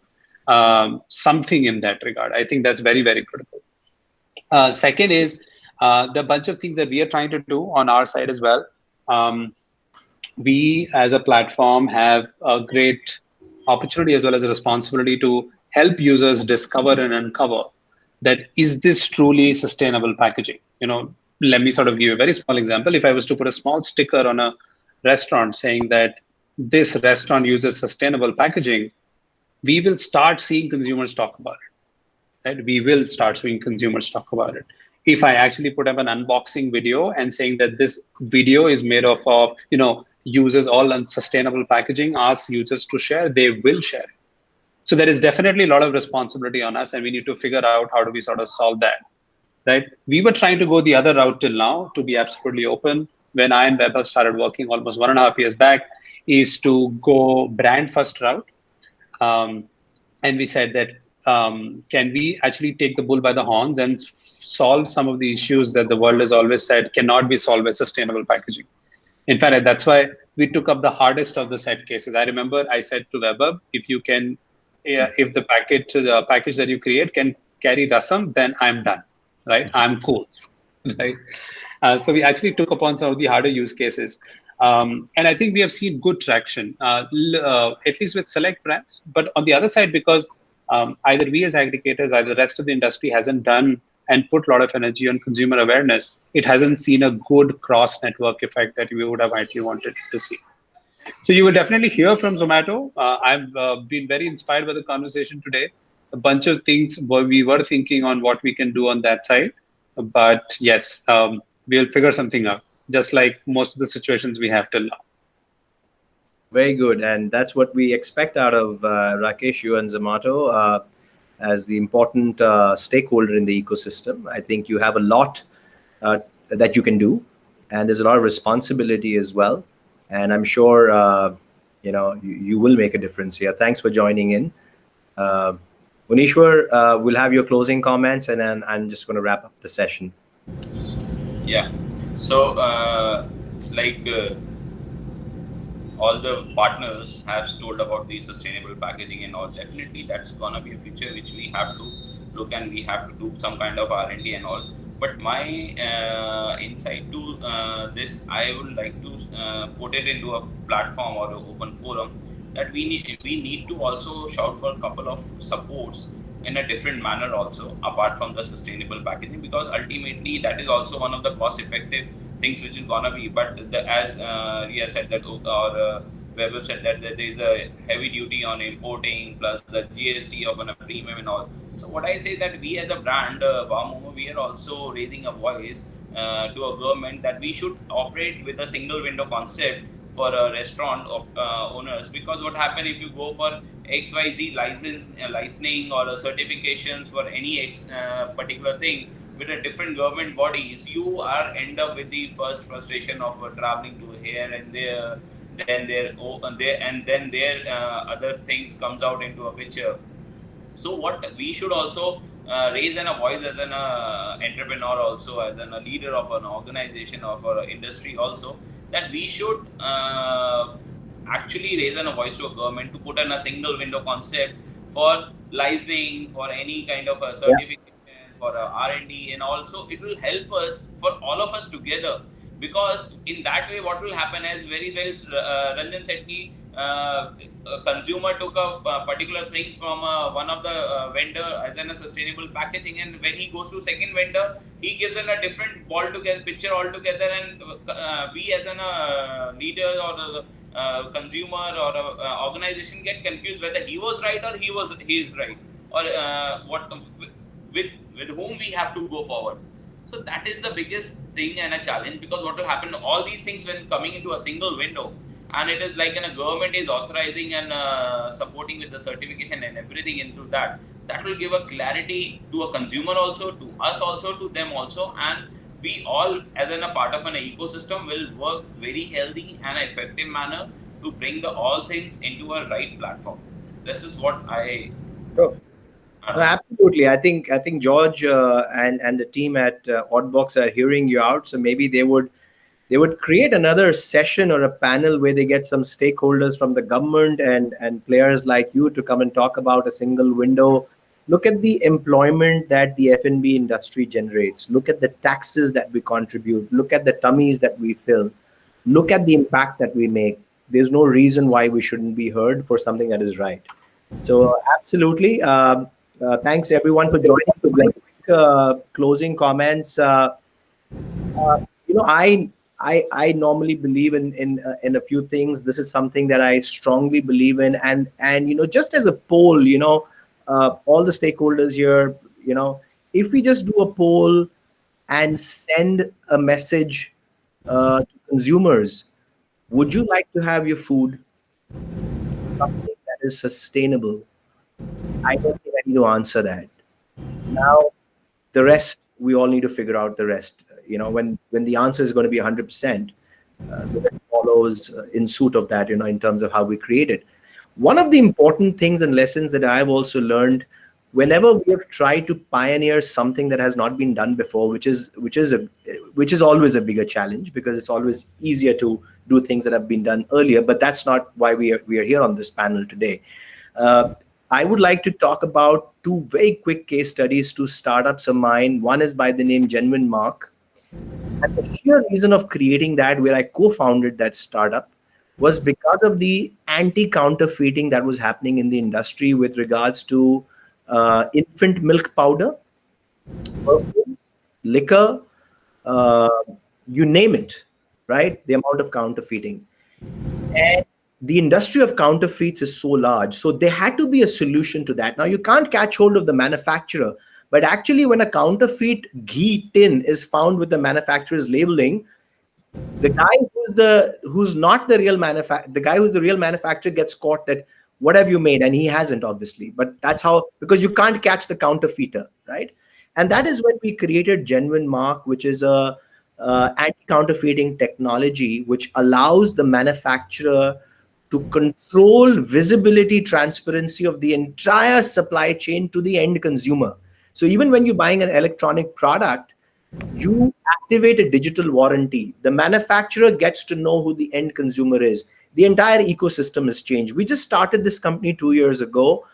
something in that regard. I think that's very, very critical. Second is the bunch of things that we are trying to do on our side as well. We as a platform have a great opportunity as well as a responsibility to help users discover and uncover that is this truly sustainable packaging. Let me sort of give you a very small example. If I was to put a small sticker on a restaurant saying that this restaurant uses sustainable packaging, we will start seeing consumers talk about it. Right? We will start seeing consumers talk about it. If I actually put up an unboxing video and saying that this video is made of uses all unsustainable packaging, ask users to share, they will share it. So there is definitely a lot of responsibility on us, and we need to figure out how do we sort of solve that, right? We were trying to go the other route till now, to be absolutely open. When I and Vaibhav started working almost 1.5 years back, is to go brand first route. And we said that, can we actually take the bull by the horns and solve some of the issues that the world has always said cannot be solved by sustainable packaging? In fact, that's why we took up the hardest of the set cases. I remember I said to Vaibhav, if the package that you create can carry rasam, then I'm done, right? I'm cool, right? So we actually took upon some of the harder use cases. And I think we have seen good traction, at least with select brands. But on the other side, because either we as aggregators, either the rest of the industry hasn't done and put a lot of energy on consumer awareness, it hasn't seen a good cross-network effect that we would have actually wanted to see. So you will definitely hear from Zomato. I've been very inspired by the conversation today. A bunch of things we were thinking on what we can do on that side. But yes, we'll figure something out, just like most of the situations we have till now. Very good. And that's what we expect out of Rakesh, you and Zomato as the important stakeholder in the ecosystem. I think you have a lot that you can do, and there's a lot of responsibility as well. And I'm sure you will make a difference here. Thanks for joining in. Munishwar, we'll have your closing comments, and then I'm just going to wrap up the session. Yeah. So it's like all the partners have told about the sustainable packaging and all. Definitely, that's gonna be a future which we have to look, and we have to do some kind of R&D and all. But my insight to this, I would like to put it into a platform or an open forum that we need to also shout for a couple of supports in a different manner also, apart from the sustainable packaging, because ultimately that is also one of the cost effective things which is gonna be. But as Rhea said that, or Vaibhav said that there is a heavy duty on importing plus the GST of a premium and all. So what I say that we as a brand, Wow, we are also raising a voice to a government that we should operate with a single window concept for a restaurant owners, because what happen if you go for XYZ licensing or certifications for any particular thing with a different government bodies, you are end up with the first frustration of traveling to here and there, then their other things comes out into a picture. So what we should also raise a voice as an entrepreneur, also as a leader of an organization of an industry also, that we should actually raise a voice to a government to put in a single window concept for licensing, for any kind of a Yeah. certification, for R&D, and also it will help us for all of us together. Because in that way, what will happen, as very well Ranjan said, a consumer took a particular thing from one of the vendor as in a sustainable packaging, and when he goes to second vendor, he gives in a different ball together picture altogether, and we as an leader or the consumer or organization get confused whether he was right or he is right, or what with whom we have to go forward. So that is the biggest thing and a challenge, because what will happen, all these things when coming into a single window, and it is like a government is authorizing and supporting with the certification and everything into that, that will give a clarity to a consumer also, to us also, to them also, and we all as in a part of an ecosystem will work very healthy and effective manner to bring the all things into a right platform. This is what I Sure. add No, on. absolutely. I think George and the team at Oddbox are hearing you out. So maybe they would create another session or a panel where they get some stakeholders from the government and players like you to come and talk about a single window. Look at the employment that the F&B industry generates. Look at the taxes that we contribute. Look at the tummies that we fill. Look at the impact that we make. There's no reason why we shouldn't be heard for something that is right. So absolutely. Thanks everyone for joining. So very quick closing comments. You know, I normally believe in a few things. This is something that I strongly believe in, and just as a poll, all the stakeholders here, if we just do a poll and send a message to consumers, would you like to have your food something that is sustainable? I don't think I need to answer that. Now, the rest, we all need to figure out the rest. When the answer is going to be 100%, the rest follows in suit of that, in terms of how we create it. One of the important things and lessons that I've also learned, whenever we have tried to pioneer something that has not been done before, which is always a bigger challenge, because it's always easier to do things that have been done earlier. But that's not why we are here on this panel today. Uh, I would like to talk about two very quick case studies, two startups of mine. One is by the name Genuine Mark. And the sheer reason of creating that, where I co-founded that startup, was because of the anti-counterfeiting that was happening in the industry with regards to infant milk powder, perfumes, liquor, uh, you name it, right? The amount of counterfeiting. And the industry of counterfeits is so large. So there had to be a solution to that. Now, you can't catch hold of the manufacturer, but actually, when a counterfeit ghee tin is found with the manufacturer's labeling, the guy who's not the real manufacturer, the guy who's the real manufacturer gets caught that what have you made, and he hasn't, obviously. But that's how, because you can't catch the counterfeiter, right? And that is when we created Genuine Mark, which is a anti-counterfeiting technology which allows the manufacturer to control visibility, transparency of the entire supply chain to the end consumer. So even when you're buying an electronic product, you activate a digital warranty. The manufacturer gets to know who the end consumer is. The entire ecosystem has changed. We just started this company 2 years ago.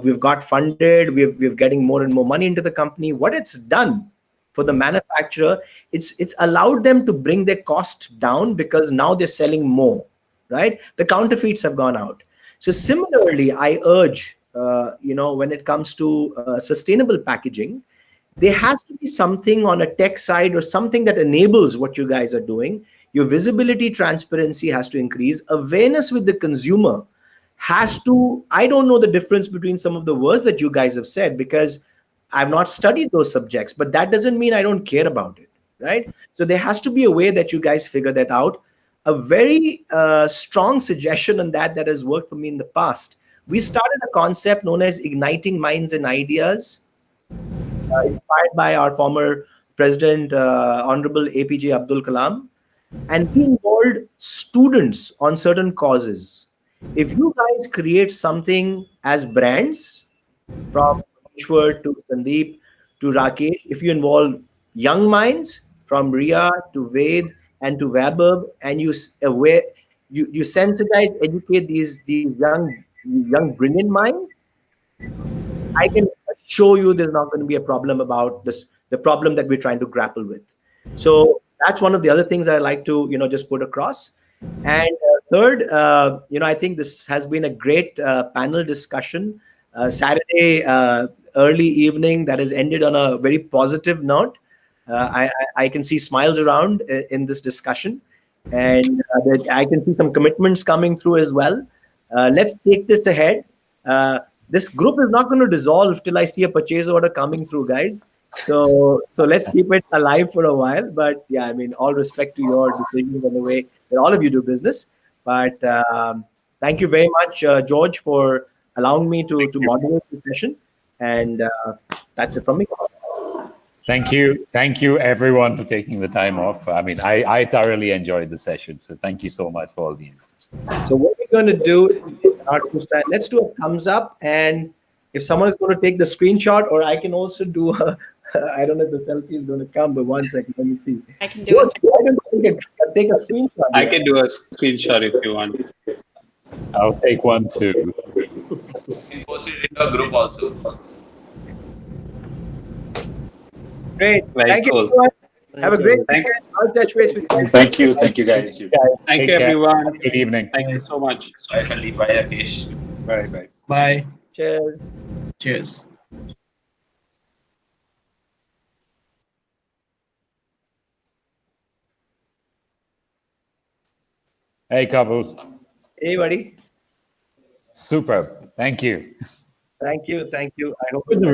We've got funded. We're getting more and more money into the company. What it's done for the manufacturer, it's allowed them to bring their cost down, because now they're selling more, right? The counterfeits have gone out. So similarly, I urge, when it comes to sustainable packaging, there has to be something on a tech side or something that enables what you guys are doing. Your visibility, transparency has to increase. Awareness with the consumer has to, I don't know the difference between some of the words that you guys have said, because I've not studied those subjects, but that doesn't mean I don't care about it, right? So there has to be a way that you guys figure that out. A very strong suggestion on that has worked for me in the past. We started a concept known as igniting minds and ideas, inspired by our former president, Honorable APJ Abdul Kalam. and we involved students on certain causes. If you guys create something as brands, from Ishwar to Sandeep to Rakesh, if you involve young minds from Rhea to Ved and to Vaibhav, and you sensitize, educate these young brilliant minds, I can assure you there's not going to be a problem about this, the problem that we're trying to grapple with. So that's one of the other things I like to, just put across. And third, I think this has been a great panel discussion. Saturday early evening that has ended on a very positive note. I can see smiles around in this discussion, and I can see some commitments coming through as well. Let's take this ahead. This group is not going to dissolve till I see a purchase order coming through, guys. So let's keep it alive for a while. But yeah, I mean, all respect to your decisions and the way that all of you do business. But thank you very much, George, for allowing me to moderate the session. And that's it from me. Thank you, everyone, for taking the time off. I mean, I thoroughly enjoyed the session, so thank you so much for all the inputs. So what we're going to do is let's do a thumbs up, and if someone is going to take the screenshot, or I can also do a, I don't know if the selfie is going to come, but one second, let me see. I can do it. I can take a screenshot. I can do a screenshot if you want. I'll take one too. You can post it in your group also. Great. Very Thank cool. you, everyone. Have a great Thanks. weekend. I'll touch base with you. Thank you guys. Thank Take you, care. everyone. Good evening. Thank you so much. Bye, Sandeep. Bye, Rakesh. Bye. Bye. Cheers. Cheers. Hey, couple. Hey, buddy. Superb. Thank you. Thank you. I hope It was a